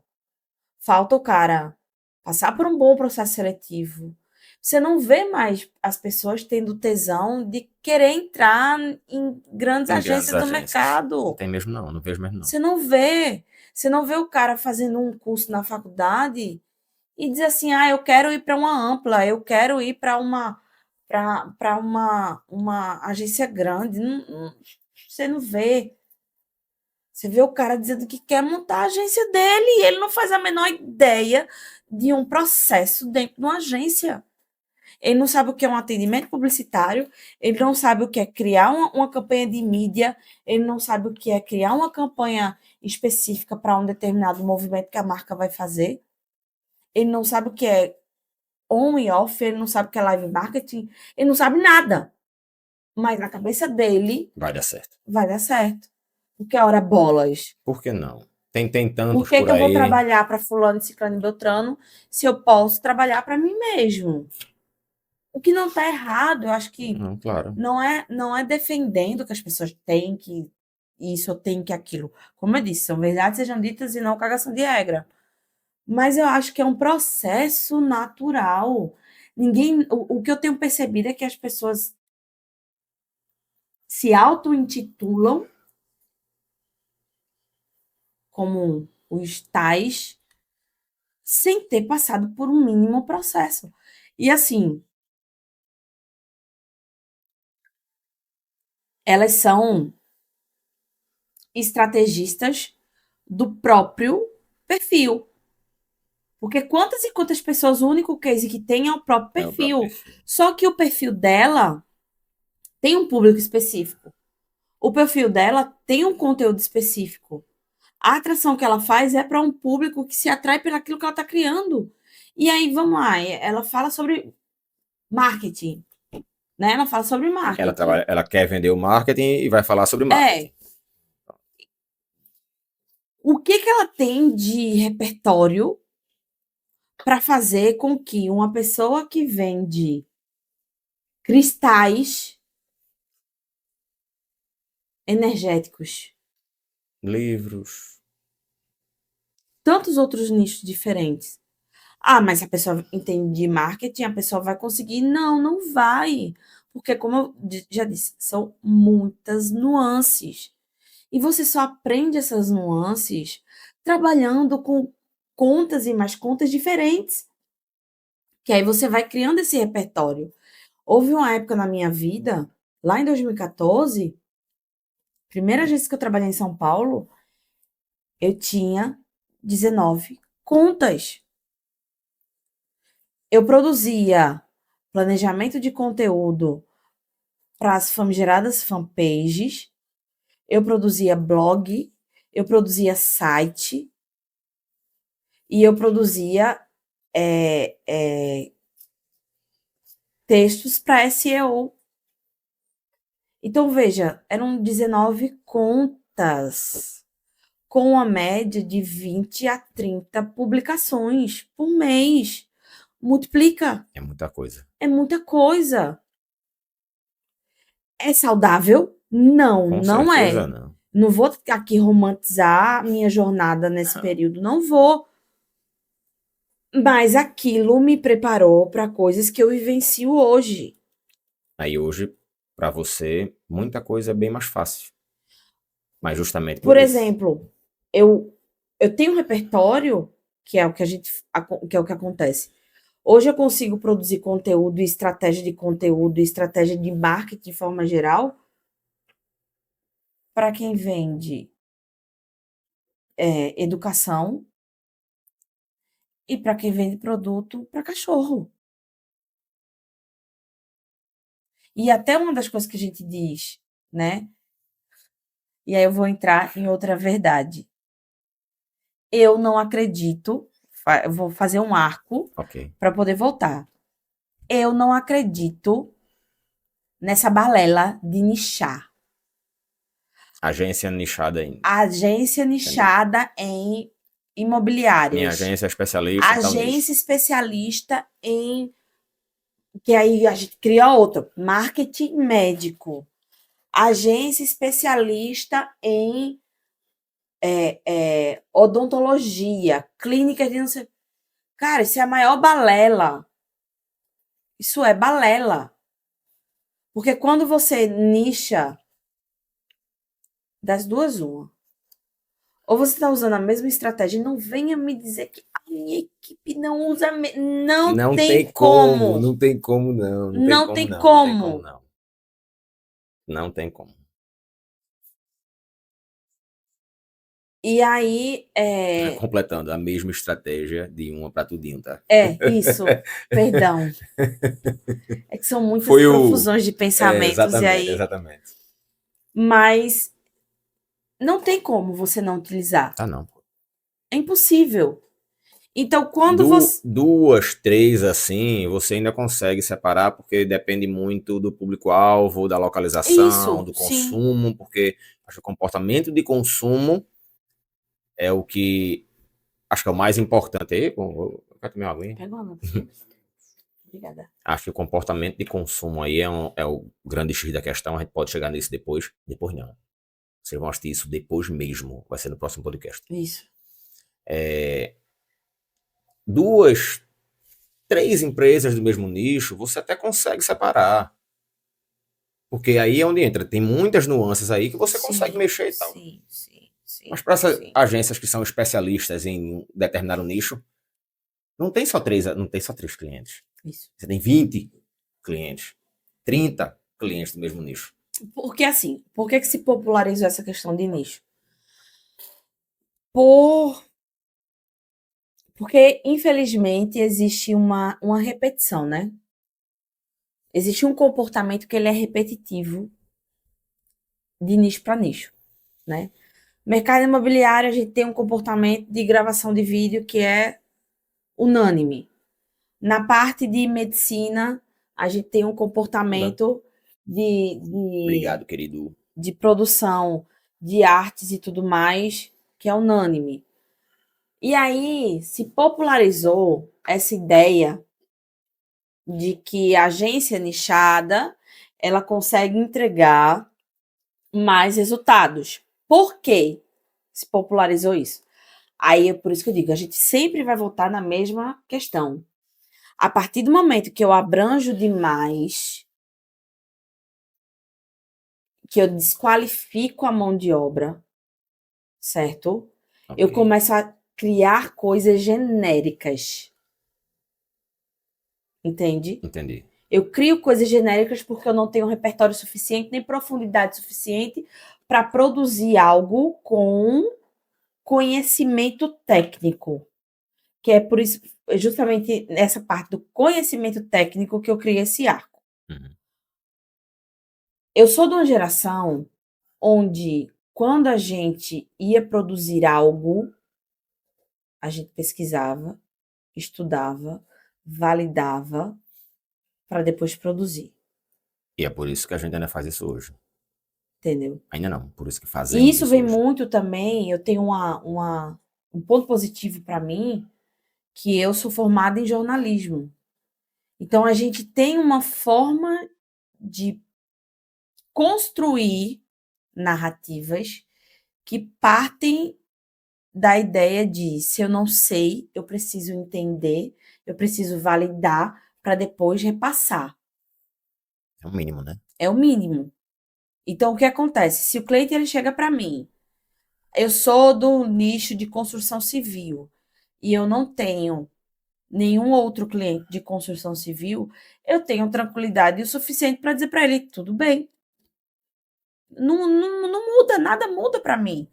Falta o cara passar por um bom processo seletivo. Você não vê mais as pessoas tendo tesão de querer entrar em grandes em grandes agências do agências. Não mercado. tem mesmo não, não vejo mesmo não. Você não vê. Você não vê o cara fazendo um curso na faculdade e dizer assim: ah, eu quero ir para uma ampla, eu quero ir para uma agência grande. Você não vê. Você vê o cara dizendo que quer montar a agência dele e ele não faz a menor ideia de um processo dentro de uma agência. Ele não sabe o que é um atendimento publicitário, ele não sabe o que é criar uma campanha de mídia, ele não sabe o que é criar uma campanha específica para um determinado movimento que a marca vai fazer, ele não sabe o que é on e off, ele não sabe o que é live marketing, ele não sabe nada. Mas na cabeça dele Vai dar certo. vai dar certo. Porque ora bolas. Por que não? Tem Por tantos que por que eu vou aí. trabalhar para fulano, ciclano e beltrano se eu posso trabalhar para mim mesmo? O que não está errado, eu acho que Não, claro. não é defendendo que as pessoas têm que isso ou têm que aquilo. Como eu disse, são verdades sejam ditas e não cagação de regra. Mas eu acho que é um processo natural. O que eu tenho percebido é que as pessoas se auto-intitulam como os tais sem ter passado por um mínimo processo. E assim, elas são estrategistas do próprio perfil. Porque quantas e quantas pessoas, o único case que tem é o próprio É o próprio perfil. perfil. Só que o perfil dela tem um público específico. O perfil dela tem um conteúdo específico. A atração que ela faz é para um público que se atrai pelaquilo que ela está criando. E aí, vamos lá, ela fala sobre marketing, né? Ela fala sobre Ela marketing. trabalha, ela quer vender o marketing e vai falar sobre É, marketing. o que que ela tem de repertório para fazer com que uma pessoa que vende cristais energéticos, Livros. tantos outros nichos diferentes. Ah, mas se a pessoa entende de marketing, a pessoa vai conseguir? Não, não vai. Porque, como eu já disse, são muitas nuances. E você só aprende essas nuances trabalhando com contas e mais contas diferentes. Que aí você vai criando esse repertório. Houve uma época na minha vida, lá em 2014, primeira vez que eu trabalhei em São Paulo, eu tinha 19 contas. Eu produzia planejamento de conteúdo para as famigeradas fanpages, eu produzia blog, eu produzia site e eu produzia textos para SEO. Então, veja, eram 19 contas, com a média de 20 a 30 publicações por mês. Multiplica. É muita coisa. É muita coisa. É saudável? Não, Com não certeza é. não. Não vou aqui romantizar minha jornada nesse período, não vou. Mas aquilo me preparou para coisas que eu vivencio hoje. Aí hoje, para você, muita coisa é bem mais fácil. Mas justamente Por por isso. exemplo, eu tenho um repertório que é o que que é o que acontece. Hoje eu consigo produzir conteúdo, conteúdo, estratégia de marketing de forma geral para quem vende educação e para quem vende produto para cachorro. E até uma das coisas que a gente diz, né? E aí eu vou entrar em outra verdade. Eu não acredito, eu vou fazer um arco Ok. para poder voltar. Eu não acredito nessa balela de nichar. Agência nichada em. Agência nichada em imobiliárias. Minha agência é especialista em tal nicho. Agência especialista em. Que aí a gente cria outra. Marketing médico. Agência especialista em odontologia. Clínicas de não sei. Cara, isso é a maior balela. Isso é balela. Porque quando você nicha, das duas, uma. Ou você está usando a mesma estratégia, não venha me dizer que a minha equipe não usa. Não tem como. Não tem como não. Não tem como. Não tem como. E aí. Completando a mesma estratégia de uma para tudinho, tá? Isso. Perdão. É que são muitas profusões de pensamentos. E aí. Exatamente. Mas não tem como você não utilizar. Ah, não. É impossível. Então, quando você. Duas, três, assim, você ainda consegue separar, porque depende muito do público-alvo, da localização, do consumo, porque acho que o comportamento de consumo é o que acho que é o mais importante. Aí, vou tomar minha aguinha. Pega uma. Obrigada. Acho que o comportamento de consumo aí é o grande X da questão. A gente pode chegar nisso depois. Depois não. Vocês vão assistir isso depois mesmo. Vai ser no próximo podcast. Isso. Duas, três empresas do mesmo nicho, você até consegue separar. Porque aí é onde entra. Tem muitas nuances aí que você consegue mexer e tal. Sim. Mas para essas agências que são especialistas em determinado nicho, não tem só três clientes. Isso. Você tem 20 clientes, 30 clientes do mesmo nicho. Porque assim, por que se popularizou essa questão de nicho? Porque, infelizmente, existe uma repetição, né? Existe um comportamento que ele é repetitivo de nicho para nicho, né? Mercado imobiliário, a gente tem um comportamento de gravação de vídeo que é unânime. Na parte de medicina, a gente tem um comportamento Obrigado, querido. de produção de artes e tudo mais, que é unânime. E aí se popularizou essa ideia de que a agência nichada ela consegue entregar mais resultados. Por que se popularizou isso? Aí é por isso que eu digo, a gente sempre vai voltar na mesma questão. A partir do momento que eu abranjo demais, que eu desqualifico a mão de obra, certo? Okay. Eu começo a criar coisas genéricas. entende? Entendi. Eu crio coisas genéricas porque eu não tenho repertório suficiente nem profundidade suficiente para produzir algo com conhecimento técnico. Que é por isso, justamente nessa parte do conhecimento técnico que eu criei esse arco. Uhum. Eu sou de uma geração onde, quando a gente ia produzir algo, a gente pesquisava, estudava, validava para depois produzir, E é por isso que a gente ainda faz isso hoje. entendeu? Ainda não, por isso que E fazemos isso isso vem hoje. muito também, eu tenho um ponto positivo para mim, que eu sou formada em jornalismo. Então a gente tem uma forma de construir narrativas que partem da ideia de se eu não sei, eu preciso entender, eu preciso validar para depois repassar. É o mínimo, né? É o mínimo. Então o que acontece? Se o cliente ele chega para mim, eu sou do nicho de construção civil e eu não tenho nenhum outro cliente de construção civil, eu tenho tranquilidade o suficiente para dizer para ele, tudo bem. Não muda, nada muda para mim.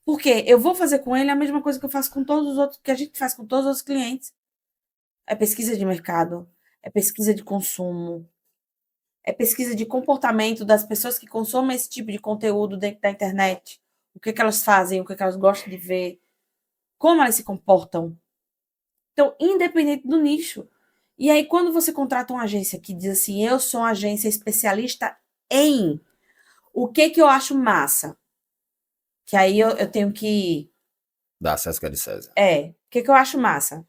Porque eu vou fazer com ele a mesma coisa que eu faço com todos os outros, que a gente faz com todos os outros clientes. É pesquisa de mercado, é pesquisa de consumo, é pesquisa de comportamento das pessoas que consomem esse tipo de conteúdo dentro da internet. O que, que elas fazem, o que, que elas gostam de ver, como elas se comportam. Então, independente do nicho. E aí, quando você contrata uma agência que diz assim, eu sou uma agência especialista em, o que que eu acho massa? Que aí eu tenho que. Dá acesso que é de César. O que que eu acho massa?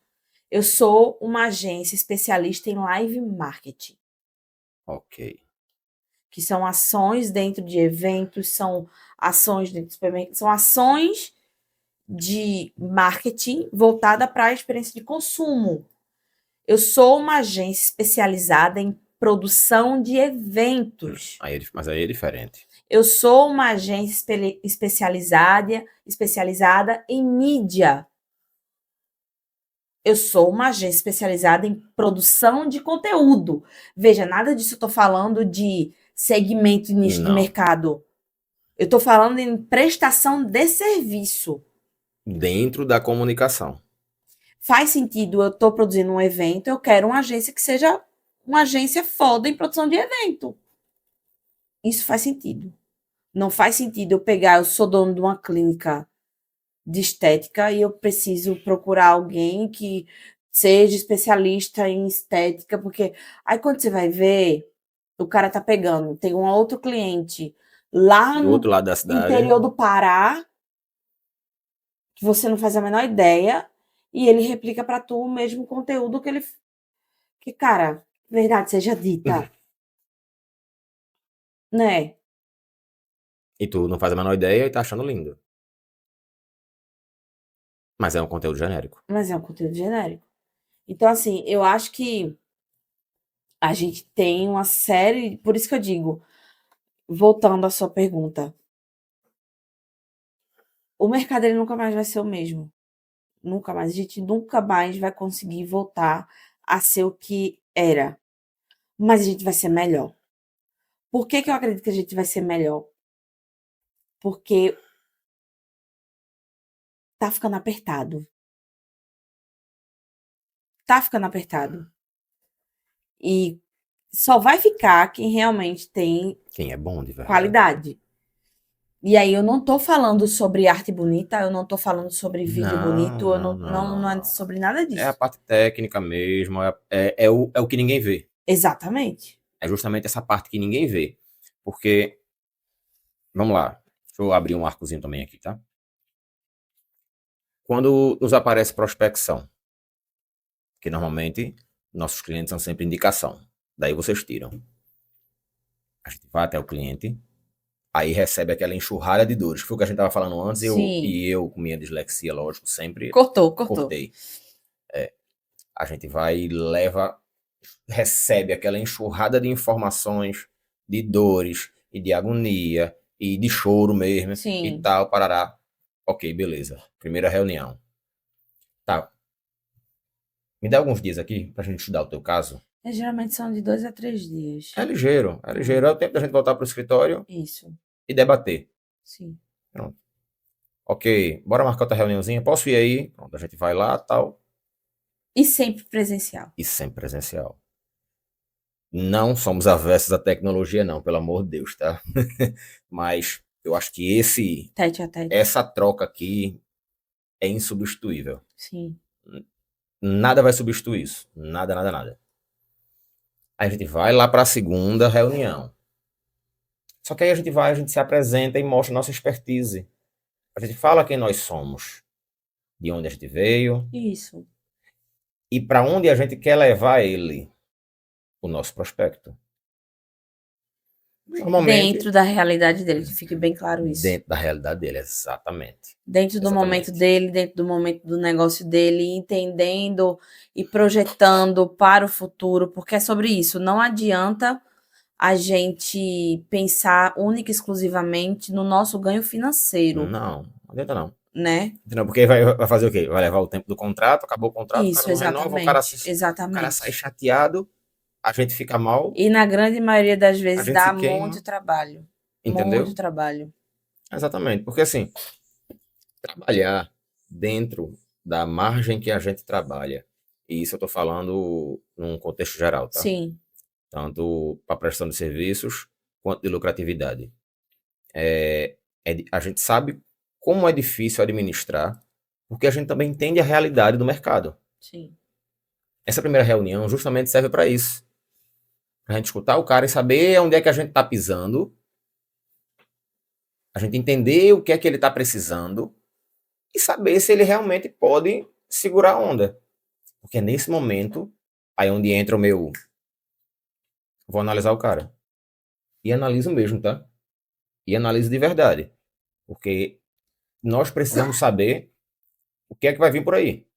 Eu sou uma agência especialista em live marketing, Ok. que são ações dentro de eventos, são ações dentro de supermercados, são ações de marketing voltada para a experiência de consumo. Eu sou uma agência especializada em produção de eventos. Mas aí é diferente. Eu sou uma agência especializada em mídia. Eu sou uma agência especializada em produção de conteúdo. Veja, nada disso eu estou falando de segmento e nicho de Não. mercado. Eu estou falando em prestação de serviço. Dentro da comunicação. Faz sentido eu estou produzindo um evento, eu quero uma agência que seja uma agência foda em produção de evento. Isso faz sentido. Não faz sentido eu pegar, eu sou dono de uma clínica de estética e eu preciso procurar alguém que seja especialista em estética, porque aí quando você vai ver, o cara tá pegando, tem um outro cliente lá Do no outro lado da cidade, interior do Pará, que você não faz a menor ideia, e ele replica para tu o mesmo conteúdo que ele que, cara, verdade seja dita, né? e tu não faz a menor ideia e tá achando lindo. Mas é um conteúdo genérico. Mas é um conteúdo genérico. Então, assim, eu acho que a gente tem uma série, por isso que eu digo, voltando à sua pergunta, o mercado ele nunca mais vai ser o mesmo. Nunca mais. A gente nunca mais vai conseguir voltar a ser o que era. Mas a gente vai ser melhor. Por que que eu acredito que a gente vai ser melhor? Porque tá ficando apertado. Tá ficando apertado. E só vai ficar quem realmente tem Quem é bom de verdade. qualidade. E aí eu não tô falando sobre arte bonita, eu não tô falando sobre vídeo bonito, não é sobre nada É a disso. parte técnica mesmo, é o que ninguém vê. Exatamente. É justamente essa parte que ninguém vê. Porque, vamos lá, deixa eu abrir um arcozinho também aqui, tá? Quando nos aparece prospecção, que normalmente nossos clientes são sempre indicação, daí vocês tiram. A gente vai até o cliente, aí recebe aquela enxurrada de dores, que foi o que a gente estava falando antes, Sim. eu com minha dislexia, lógico, sempre Cortou. cortei. A gente vai e leva, recebe aquela enxurrada de informações, de dores, e de agonia, e de choro mesmo, e Sim. tal, parará. Ok, beleza. Primeira reunião. Tá. Me dá alguns dias aqui pra gente estudar o teu caso. Geralmente são de 2 a 3 dias. É ligeiro, é ligeiro. É o tempo da gente voltar pro escritório Isso, e debater. sim. Pronto. Ok, bora marcar outra reuniãozinha. Posso ir aí? Pronto, a gente vai lá, tal. E sempre presencial. E sempre presencial. Não somos avessos à tecnologia, não, pelo amor de Deus, tá? Mas eu acho que Tete a tete. essa troca aqui é insubstituível. Sim. Nada vai substituir isso. Nada, nada, nada. Aí a gente vai lá para a segunda reunião. Só que aí a gente se apresenta e mostra nossa expertise. A gente fala quem nós somos, de onde a gente veio Isso. e para onde a gente quer levar ele, o nosso prospecto. Normalmente, Dentro da realidade dele, que fique bem claro isso. dentro da realidade dele, exatamente. Dentro do momento Exatamente. dele, dentro do momento do negócio dele, entendendo e projetando para o futuro, porque é sobre isso. Não adianta a gente pensar única e exclusivamente no nosso ganho financeiro, Não adianta não. né? Entendeu? Porque vai fazer o quê? Vai levar o tempo do contrato, acabou o contrato, o cara Isso, não renova, exatamente, o cara sai exatamente. chateado, a gente fica mal, E na grande maioria das a vezes gente se dá muito queima, trabalho, muito entendeu? trabalho. Exatamente, porque assim, trabalhar dentro da margem que a gente trabalha, e isso eu estou falando num contexto geral, tá? Sim, Tanto para prestação de serviços quanto de lucratividade. A gente sabe como é difícil administrar, porque a gente também entende a realidade do mercado. sim, Essa primeira reunião justamente serve para isso. Para a gente escutar o cara e saber onde é que a gente está pisando, a gente entender o que é que ele está precisando e saber se ele realmente pode segurar a onda. Porque é nesse momento, aí onde entra o meu. Vou analisar o cara. E analiso mesmo, tá? E analiso de verdade. Porque nós precisamos saber o que é que vai vir por aí.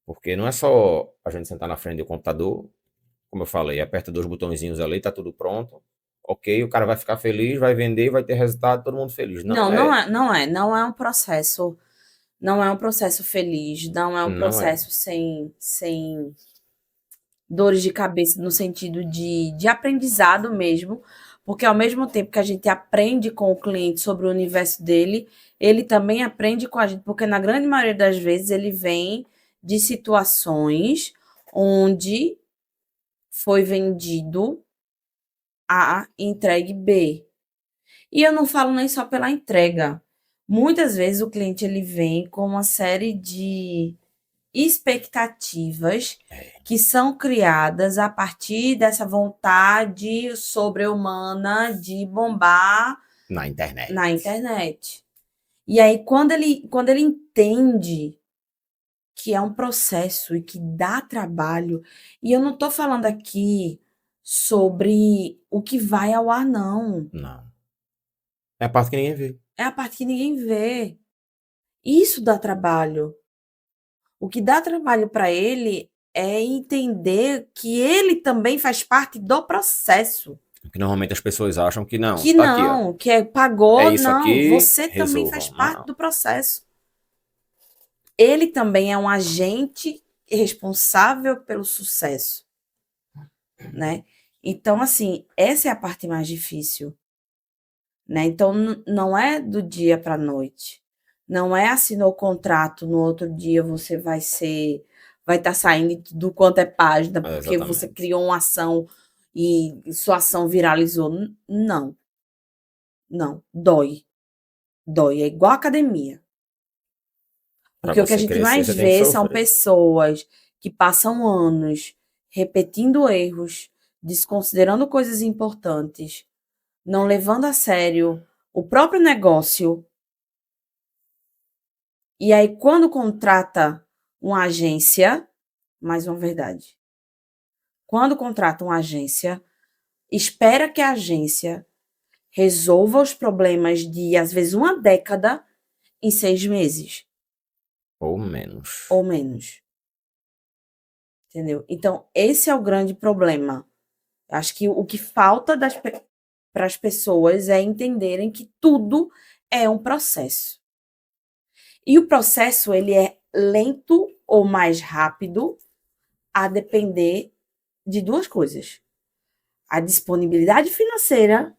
Porque não é só a gente sentar na frente do computador, como eu falei, aperta dois botõezinhos ali, tá tudo pronto. Ok, o cara vai ficar feliz, vai vender, vai ter resultado, todo mundo feliz. não, Não é. não é um processo, não é um processo feliz, não é um Não é. processo sem dores de cabeça no sentido de aprendizado mesmo, porque ao mesmo tempo que a gente aprende com o cliente sobre o universo dele, ele também aprende com a gente, porque na grande maioria das vezes ele vem de situações onde foi vendido A, entregue B. E eu não falo nem só pela entrega. Muitas vezes o cliente ele vem com uma série de expectativas que são criadas a partir dessa vontade sobre-humana de bombar Na internet. na internet. E aí, quando ele entende que é um processo e que dá trabalho, e eu não estou falando aqui sobre o que vai ao ar, não. Não. É a parte que ninguém vê. É a parte que ninguém vê. Isso dá trabalho. O que dá trabalho para ele é entender que ele também faz parte do processo. Porque normalmente as pessoas acham que não. Que Tá aqui, ó. não, que é É pagou, isso não. aqui, Você também faz resolvam. parte Não. do processo. Ele também é um agente responsável pelo sucesso, né? Então, assim, essa é a parte mais difícil, né? Então, não é do dia para a noite. Não é assinou o contrato, no outro dia você vai estar saindo do quanto é página, É, porque você exatamente. criou uma ação e sua ação viralizou. Não, não, dói. Dói, é igual academia. Para Porque o que a você gente crescer, mais você tem que vê são sofrer. pessoas que passam anos repetindo erros, desconsiderando coisas importantes, não levando a sério o próprio negócio. E aí, quando contrata uma agência, mais uma verdade. Quando contrata uma agência, espera que a agência resolva os problemas de, às vezes, uma década em 6 meses Ou menos. ou menos. Entendeu? Então, esse é o grande problema. Acho que o que falta para as pessoas é entenderem que tudo é um processo. E o processo, ele é lento ou mais rápido a depender de duas coisas: a disponibilidade financeira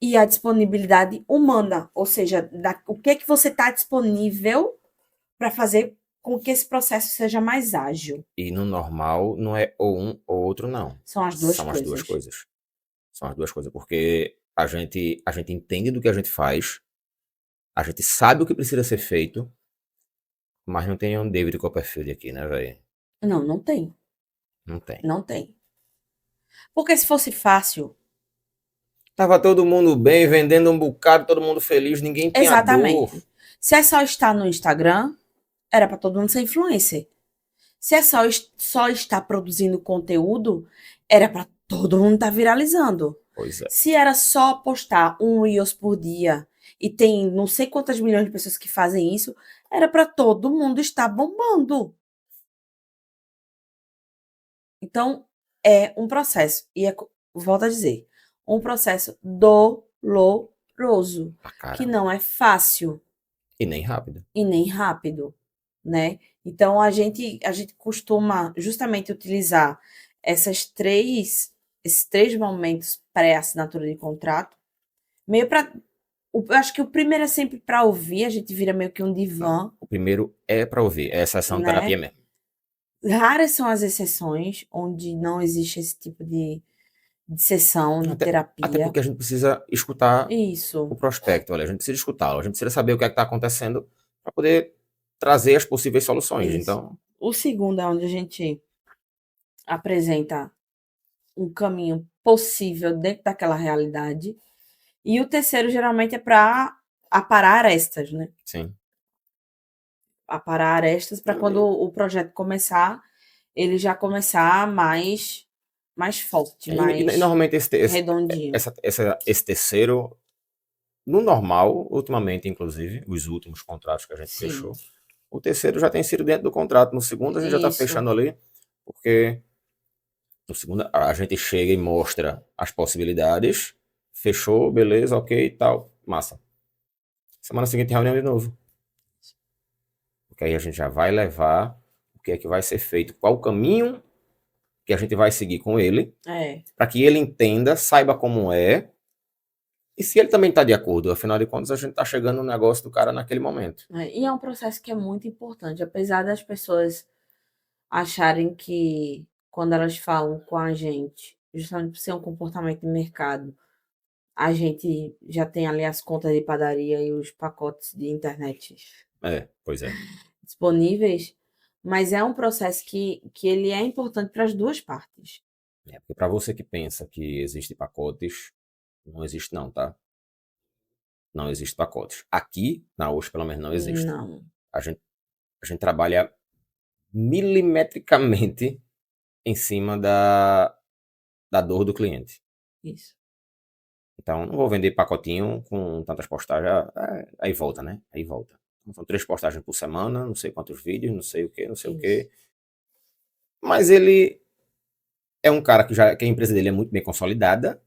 e a disponibilidade humana, ou seja, o que é que você está disponível para fazer com que esse processo seja mais ágil. E no normal não é ou um ou outro, não. São as duas São coisas. as duas coisas. São as duas coisas, porque a gente entende do que a gente faz, a gente sabe o que precisa ser feito, mas não tem um David Copperfield aqui, né, velho? Não, não tem. Não tem. Não tem. Porque se fosse fácil. Tava todo mundo bem, vendendo um bocado, todo mundo feliz, ninguém tinha Exatamente. dor. Se é só estar no Instagram, era para todo mundo ser influencer. Se é só estar produzindo conteúdo, era para todo mundo estar viralizando. Pois é. Se era só postar um Reels por dia e tem não sei quantas milhões de pessoas que fazem isso, era para todo mundo estar bombando. Então, é um processo. E volto a dizer, um processo doloroso. Que não é fácil. E nem rápido. E nem rápido, né? Então, a gente costuma justamente utilizar esses três momentos pré-assinatura de contrato, meio para. Eu acho que o primeiro é sempre para ouvir, a gente vira meio que um divã. O primeiro é para ouvir, é sessão de terapia mesmo. Raras são as exceções onde não existe esse tipo de sessão, de terapia. Até porque a gente precisa escutar Isso. O prospecto, olha, a gente precisa escutá-lo, a gente precisa saber o que é que está acontecendo para poder trazer as possíveis soluções. Isso. Então, o segundo é onde a gente apresenta um caminho possível dentro daquela realidade. E o terceiro, geralmente, é para aparar arestas, né? Sim. Aparar arestas para quando o projeto começar, ele já começar mais forte, mais e normalmente redondinho. Esse terceiro, no normal, ultimamente, inclusive, os últimos contratos que a gente fechou, o terceiro já tem sido dentro do contrato. No segundo, a gente já está fechando ali, porque no segundo a gente chega e mostra as possibilidades, fechou, beleza, ok e tal, massa. Semana seguinte, reunião de novo. Porque aí a gente já vai levar o que é que vai ser feito, qual o caminho que a gente vai seguir com ele, para que ele entenda, saiba como é, e se ele também está de acordo. Afinal de contas, a gente está chegando no negócio do cara naquele momento. E é um processo que é muito importante, apesar das pessoas acharem que quando elas falam com a gente, justamente por ser um comportamento de mercado, a gente já tem ali as contas de padaria e os pacotes de internet pois é. disponíveis, mas é um processo que ele é importante para as duas partes. Porque para você que pensa que existe pacotes, não existe não, tá? Não existe pacotes. Aqui, na Osh, pelo menos, não existe. Não. A gente trabalha milimetricamente em cima da dor do cliente. Isso. Então, não vou vender pacotinho com tantas postagens. Aí volta, né? Aí volta. São 3 postagens por semana, não sei quantos vídeos, não sei o que, não sei o que. Mas ele é um cara que a empresa dele é muito bem consolidada,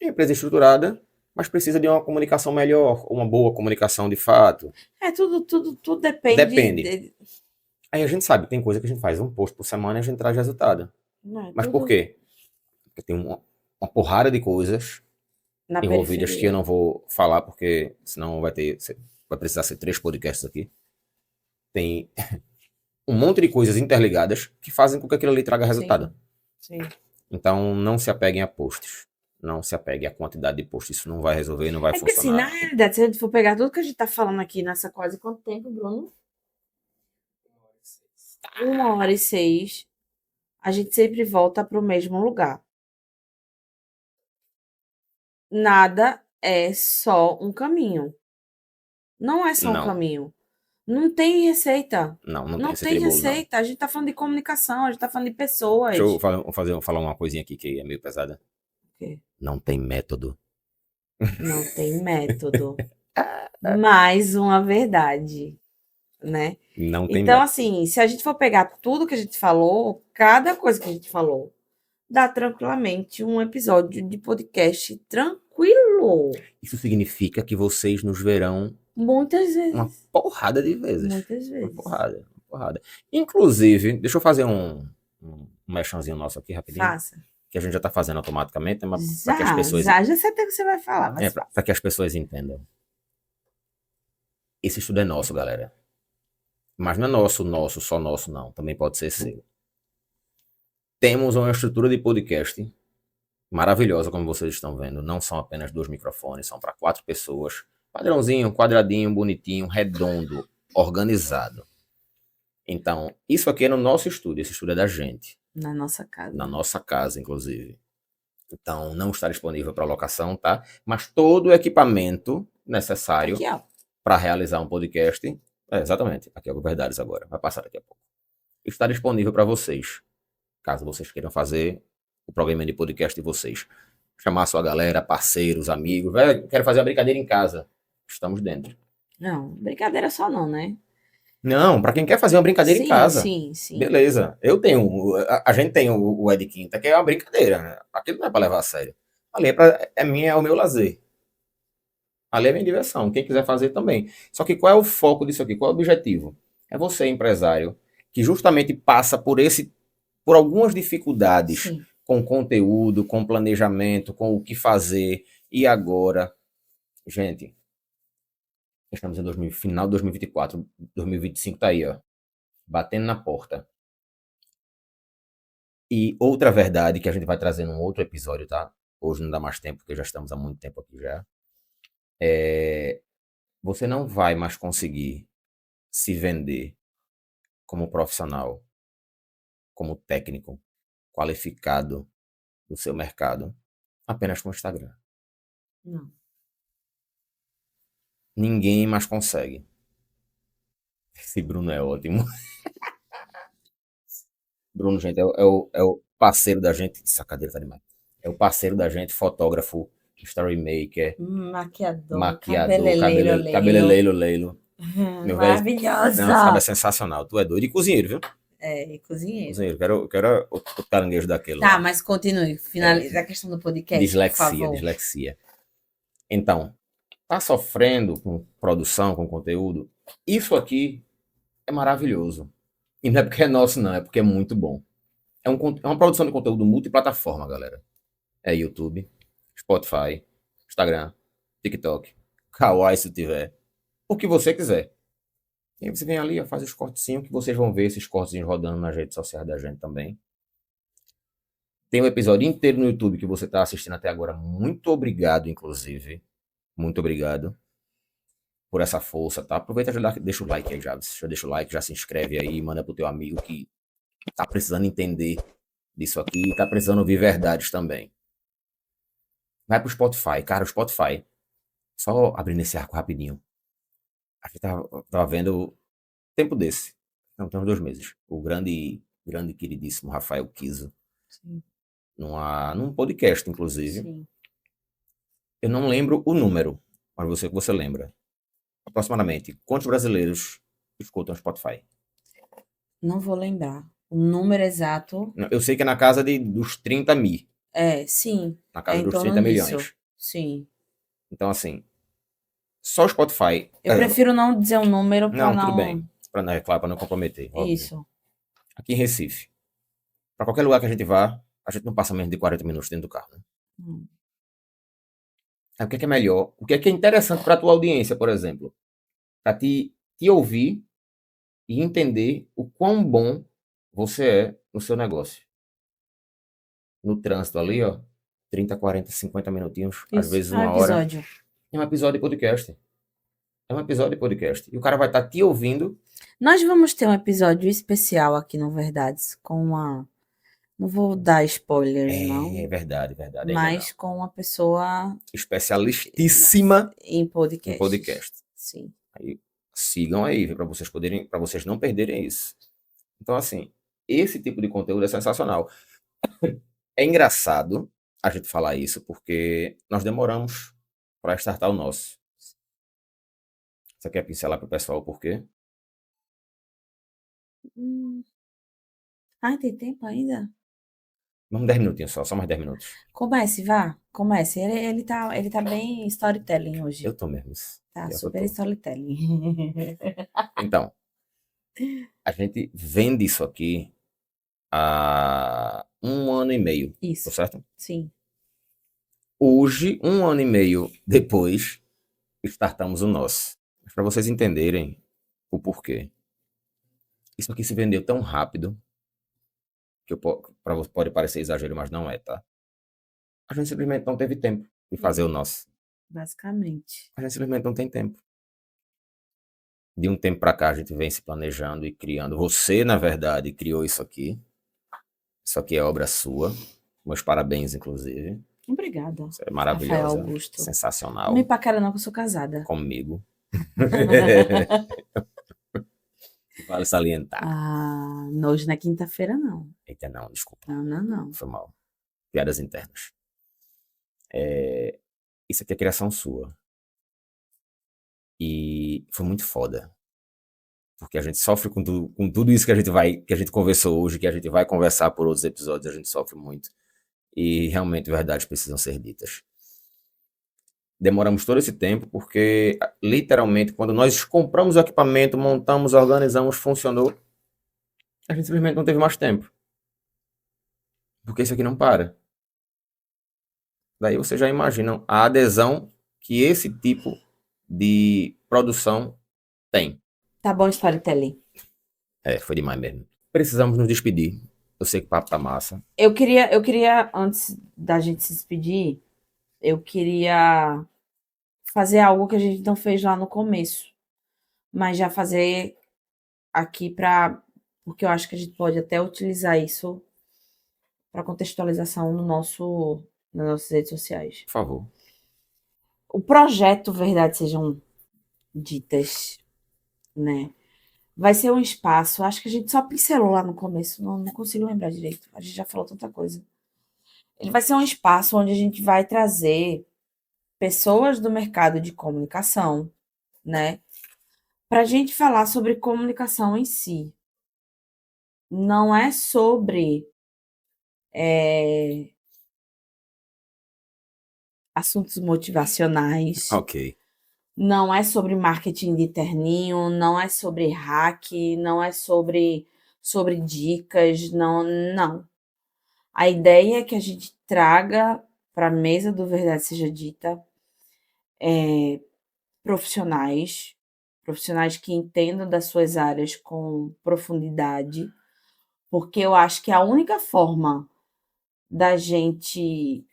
é uma empresa estruturada, mas precisa de uma comunicação melhor, uma boa comunicação de fato. Tudo depende. Depende. Aí a gente sabe, tem coisa que a gente faz um post por semana e a gente traz resultado. Mas por quê? Porque tem uma porrada de coisas envolvidas que eu não vou falar, porque senão vai precisar ser 3 podcasts aqui. Tem um monte de coisas interligadas que fazem com que aquilo ali traga resultado. Sim. Então, não se apeguem a posts. Não se apegue à quantidade de posts. Isso não vai resolver, não vai funcionar. Porque, assim, na realidade, se a gente for pegar tudo que a gente tá falando aqui nessa quase quanto tempo, Bruno? 1h06. A gente sempre volta para o mesmo lugar. Nada é só um caminho. Não é só um caminho. Não tem receita. Não tem receita. Não. A gente tá falando de comunicação, a gente tá falando de pessoas. Deixa eu falar uma coisinha aqui que é meio pesada. Não tem método. Não tem método. Mais uma verdade, né? Não tem então, método. Assim, se a gente for pegar tudo que a gente falou, cada coisa que a gente falou, dá tranquilamente um episódio de podcast tranquilo. Isso significa que vocês nos verão Muitas Uma vezes. porrada de vezes. Muitas Uma vezes. porrada, uma porrada. Inclusive, deixa eu fazer um mexãozinho nosso aqui rapidinho, Faça. que a gente já está fazendo automaticamente, mas para que as Já, pessoas, já sei até o que você vai falar, mas faça. para que as pessoas entendam. Esse estudo é nosso, galera. Mas não é nosso, só nosso, não. Também pode ser seu. Temos uma estrutura de podcast maravilhosa, como vocês estão vendo. Não são apenas 2 microfones, são para 4 pessoas. Padrãozinho, quadradinho, bonitinho, redondo, organizado. Então, isso aqui é no nosso estúdio, esse estúdio é da gente, Na nossa casa. na nossa casa, inclusive. Então, não está disponível para locação, tá? Mas todo o equipamento necessário Aqui, ó. para realizar um podcast, exatamente, aqui é o Verdades agora, vai passar daqui a pouco, está disponível para vocês, caso vocês queiram fazer o programa de podcast de vocês. Chamar sua galera, parceiros, amigos, quero fazer a brincadeira em casa. Estamos dentro. Não, brincadeira só não, né? Não, para quem quer fazer uma brincadeira em Sim, casa. sim, sim. Beleza. Eu tenho. A gente tem o Ed Quinta, que é uma brincadeira, né? Aquilo não é para levar a sério. Ali é o meu lazer. Ali é minha diversão. Quem quiser fazer também. Só que qual é o foco disso aqui? Qual é o objetivo? É você, empresário, que justamente passa por algumas dificuldades Sim. com conteúdo, com planejamento, com o que fazer. E agora, gente, estamos em final de 2024, 2025 tá aí, ó, batendo na porta. E outra verdade que a gente vai trazer num outro episódio, tá? Hoje não dá mais tempo, porque já estamos há muito tempo aqui já. Você não vai mais conseguir se vender como profissional, como técnico, qualificado do seu mercado, apenas com o Instagram. Não. Ninguém mais consegue. Esse Bruno é ótimo. Bruno, gente, é o parceiro da gente. Essa cadeira tá demais. É o parceiro da gente, fotógrafo, story maker, Maquiador, maquiador, cabeleireiro, leilo. cabeleireiro, leilo. Meu velho, não, sabe, é Maravilhosa. sensacional. Tu é doido. E cozinheiro, viu? É, cozinheiro. Cozinheiro. Quero o caranguejo daquele Tá, lá. mas continue. Finalize a questão do podcast, por Dislexia, favor. dislexia. Então, tá sofrendo com produção, com conteúdo? Isso aqui é maravilhoso. E não é porque é nosso, não. É porque é muito bom. É uma produção de conteúdo multiplataforma, galera. É YouTube, Spotify, Instagram, TikTok, Kawaii se tiver. O que você quiser. E aí você vem ali, ó, faz os cortezinhos que vocês vão ver esses cortezinhos rodando nas redes sociais da gente também. Tem um episódio inteiro no YouTube que você está assistindo até agora. Muito obrigado, inclusive. Muito obrigado por essa força, tá? Aproveita e já deixa o like aí já. Já deixa o like, já se inscreve aí, manda pro teu amigo que tá precisando entender disso aqui e tá precisando ouvir verdades também. Vai pro Spotify. Cara, o Spotify. Só abrindo esse arco rapidinho. A gente tava vendo tempo desse. Não, tem uns 2 meses. O grande queridíssimo Rafael Kiso. Sim, Num podcast, inclusive. sim. Eu não lembro o número, mas você lembra. Aproximadamente, quantos brasileiros escutam Spotify? Não vou lembrar o número exato. Eu sei que é na casa dos 30 mil. É, sim. Na É casa em dos torno 30 disso. milhões. Sim. Então, assim, só o Spotify. Eu prefiro não dizer um número para Não, tudo não. bem. Claro, para não comprometer, óbvio. Isso. Aqui em Recife, para qualquer lugar que a gente vá, a gente não passa menos de 40 minutos dentro do carro. Né? Hum. Aí, o que é melhor? O que é interessante para a tua audiência, por exemplo? Para te ouvir e entender o quão bom você é no seu negócio. No trânsito ali, ó, 30, 40, 50 minutinhos, às Isso. vezes É um 1 hora. episódio. É um episódio de podcast. É um episódio de podcast. E o cara vai estar te ouvindo. Nós vamos ter um episódio especial aqui no Verdades com uma. Não vou dar spoilers, não. É verdade, verdade. Ainda não. Mas com uma pessoa Especialistíssima em em podcast. podcast. Sim. Aí, sigam aí, para vocês não perderem isso. Então, assim, esse tipo de conteúdo é sensacional. É engraçado a gente falar isso, porque nós demoramos para startar o nosso. Você quer pincelar para o pessoal o porquê? Hum. Ai, tem tempo ainda? Vamos 10 minutinhos só mais 10 minutos. Comece, vá. Comece. Ele tá bem storytelling hoje. Eu tô mesmo. Tá Pior que eu super tô. storytelling. Então, a gente vende isso aqui há 1 ano e meio, tá Isso. certo? Sim. Hoje, 1 ano e meio depois, startamos o nosso. Para vocês entenderem o porquê. Isso aqui se vendeu tão rápido que pode parecer exagero, mas não é, tá? A gente simplesmente não teve tempo de fazer o nosso. Basicamente. A gente simplesmente não tem tempo. De um tempo para cá a gente vem se planejando e criando. Você, na verdade, criou isso aqui. Isso aqui é obra sua. Meus parabéns, inclusive. Obrigada, Você é Rafael maravilhosa, Augusto. Não sensacional me paquera não que eu sou casada. comigo. Vale salientar. Hoje na quinta-feira, não. Eita, não, desculpa. Não. Foi mal. Piadas internas. Isso aqui é criação sua. E foi muito foda. Porque a gente sofre com tudo isso que a gente conversou hoje, que a gente vai conversar por outros episódios, a gente sofre muito. E realmente verdades precisam ser ditas. Demoramos todo esse tempo porque, literalmente, quando nós compramos o equipamento, montamos, organizamos, funcionou, a gente simplesmente não teve mais tempo. Porque isso aqui não para. Daí vocês já imaginam a adesão que esse tipo de produção tem. Tá bom, storytelling. Foi demais mesmo. Precisamos nos despedir. Eu sei que o papo tá massa. Eu queria, antes da gente se despedir, eu queria fazer algo que a gente não fez lá no começo, mas já fazer aqui porque eu acho que a gente pode até utilizar isso para contextualização nas nossas redes sociais. Por favor. O projeto Verdades Sejam Ditas, né? Vai ser um espaço, acho que a gente só pincelou lá no começo, não consigo lembrar direito, a gente já falou tanta coisa. Ele vai ser um espaço onde a gente vai trazer pessoas do mercado de comunicação, né? Para a gente falar sobre comunicação em si. Não é sobre assuntos motivacionais, Ok. não é sobre marketing de terninho, não é sobre hack, não é sobre dicas, não. A ideia é que a gente traga para a mesa do Verdade Seja Dita profissionais, profissionais que entendam das suas áreas com profundidade, porque eu acho que a única forma da gente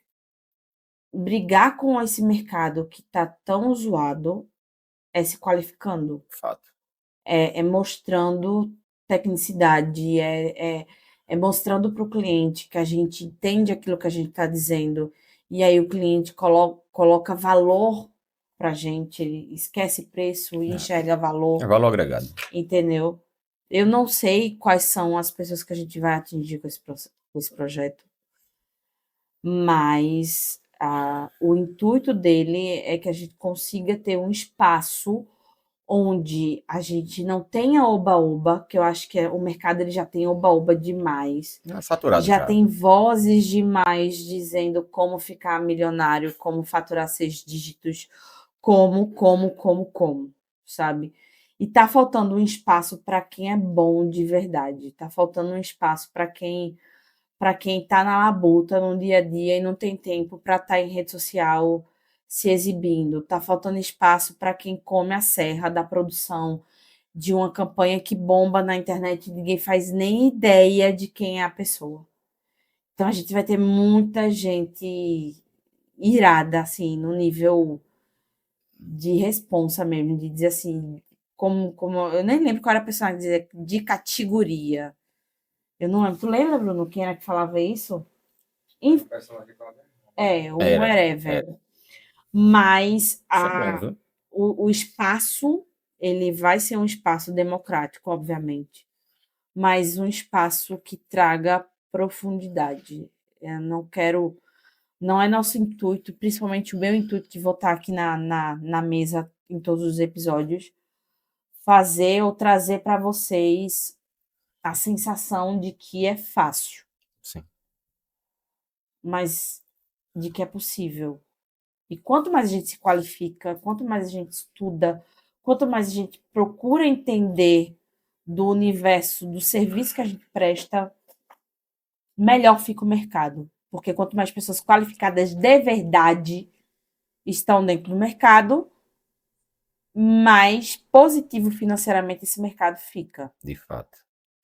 brigar com esse mercado que está tão zoado é se qualificando, Fato. é mostrando tecnicidade, é mostrando para o cliente que a gente entende aquilo que a gente está dizendo, e aí o cliente coloca valor para a gente, ele esquece preço e enxerga valor, É valor agregado. entendeu? Eu não sei quais são as pessoas que a gente vai atingir com esse projeto, mas o intuito dele é que a gente consiga ter um espaço onde a gente não tenha oba-oba, que eu acho que o mercado ele já tem oba-oba demais. Saturado Já já. tem vozes demais dizendo como ficar milionário, como faturar 6 dígitos, como, sabe? E tá faltando um espaço para quem é bom de verdade. Tá faltando um espaço para quem tá na labuta no dia a dia e não tem tempo para estar em rede social se exibindo. Tá faltando espaço para quem come a serra da produção de uma campanha que bomba na internet e ninguém faz nem ideia de quem é a pessoa. Então a gente vai ter muita gente irada, assim, no nível de responsa mesmo, de dizer assim, como eu nem lembro qual era a pessoa que dizia de categoria. Eu não lembro. Tu lembra, Bruno, quem era que falava isso? O Era. wherever. Mas Isso é bom, viu? o espaço, ele vai ser um espaço democrático, obviamente, mas um espaço que traga profundidade. Eu não quero, não é nosso intuito, principalmente o meu intuito de voltar aqui na mesa em todos os episódios, fazer ou trazer para vocês a sensação de que é fácil. Sim. mas de que é possível. E quanto mais a gente se qualifica, quanto mais a gente estuda, quanto mais a gente procura entender do universo, do serviço que a gente presta, melhor fica o mercado. Porque quanto mais pessoas qualificadas de verdade estão dentro do mercado, mais positivo financeiramente esse mercado fica, De fato.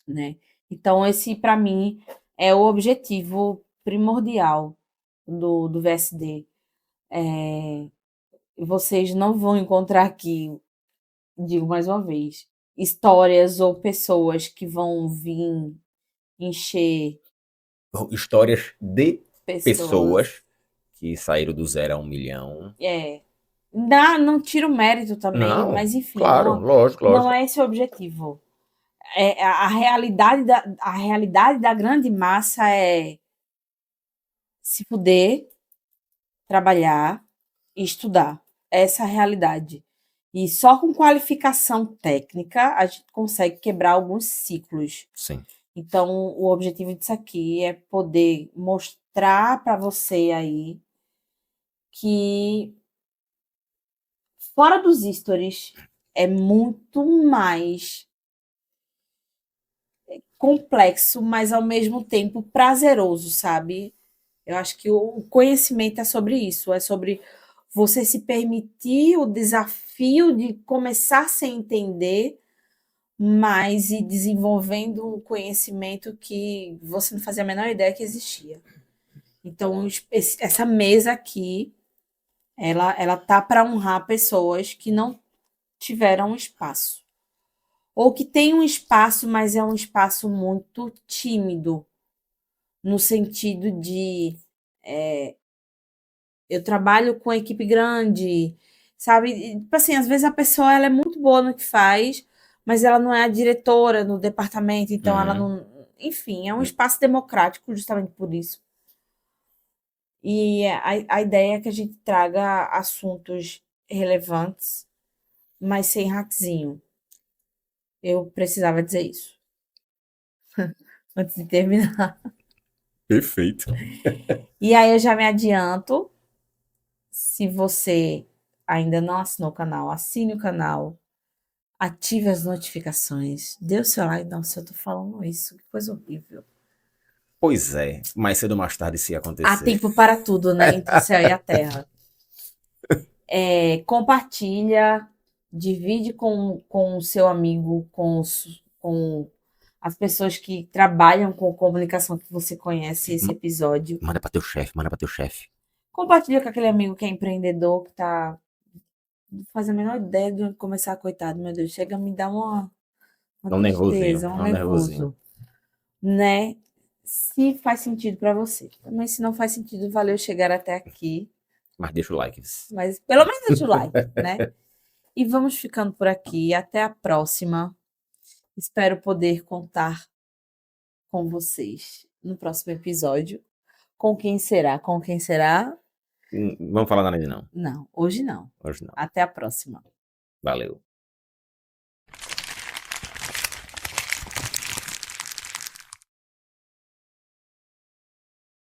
né? Então, esse, para mim, é o objetivo primordial do VSD. Vocês não vão encontrar aqui, digo mais uma vez, histórias ou pessoas que vão vir encher Histórias de pessoas. pessoas que saíram do 0 a 1 milhão. Não tira o mérito também, Não, mas enfim, claro, não, lógico, não lógico. é esse o objetivo. A realidade da grande massa é se fuder, trabalhar e estudar. Essa é a realidade. E só com qualificação técnica a gente consegue quebrar alguns ciclos. Sim. Então, o objetivo disso aqui é poder mostrar para você aí que fora dos stories é muito mais complexo, mas ao mesmo tempo prazeroso, sabe? Eu acho que o conhecimento é sobre isso, é sobre você se permitir o desafio de começar sem entender, mas ir desenvolvendo um conhecimento que você não fazia a menor ideia que existia. Então, essa mesa aqui, ela tá para honrar pessoas que não tiveram espaço. Ou que tem um espaço, mas é um espaço muito tímido, no sentido de eu trabalho com equipe grande, sabe? Tipo assim, às vezes a pessoa ela é muito boa no que faz, mas ela não é a diretora no departamento, então ela Uhum. não. Enfim, é um espaço democrático justamente por isso. E a ideia é que a gente traga assuntos relevantes, mas sem hackzinho. Eu precisava dizer isso antes de terminar. Perfeito. E aí eu já me adianto. Se você ainda não assinou o canal, assine o canal, ative as notificações, dê o seu like. Nossa, eu tô falando isso, que coisa horrível. Pois é, mais cedo ou mais tarde isso ia Há acontecer. tempo para tudo, né? Entre o céu e a terra. Compartilha, divide com o seu amigo, com as pessoas que trabalham com comunicação que você conhece esse M- episódio. Manda pra teu chefe, manda pra teu chefe. Compartilha com aquele amigo que é empreendedor, que tá não faz a menor ideia de onde começar, coitado, meu Deus. Chega a me dar uma Dá um nervosinho, tristeza, um dá um nervosinho. nervoso, né? Se faz sentido para você. Mas se não faz sentido, valeu chegar até aqui. Mas deixa o like. Mas pelo menos deixa o like, né? E vamos ficando por aqui. Até a próxima. Espero poder contar com vocês no próximo episódio. Com quem será? Com quem será? Vamos falar nada de não. Não, hoje não. Hoje não. Até a próxima. Valeu.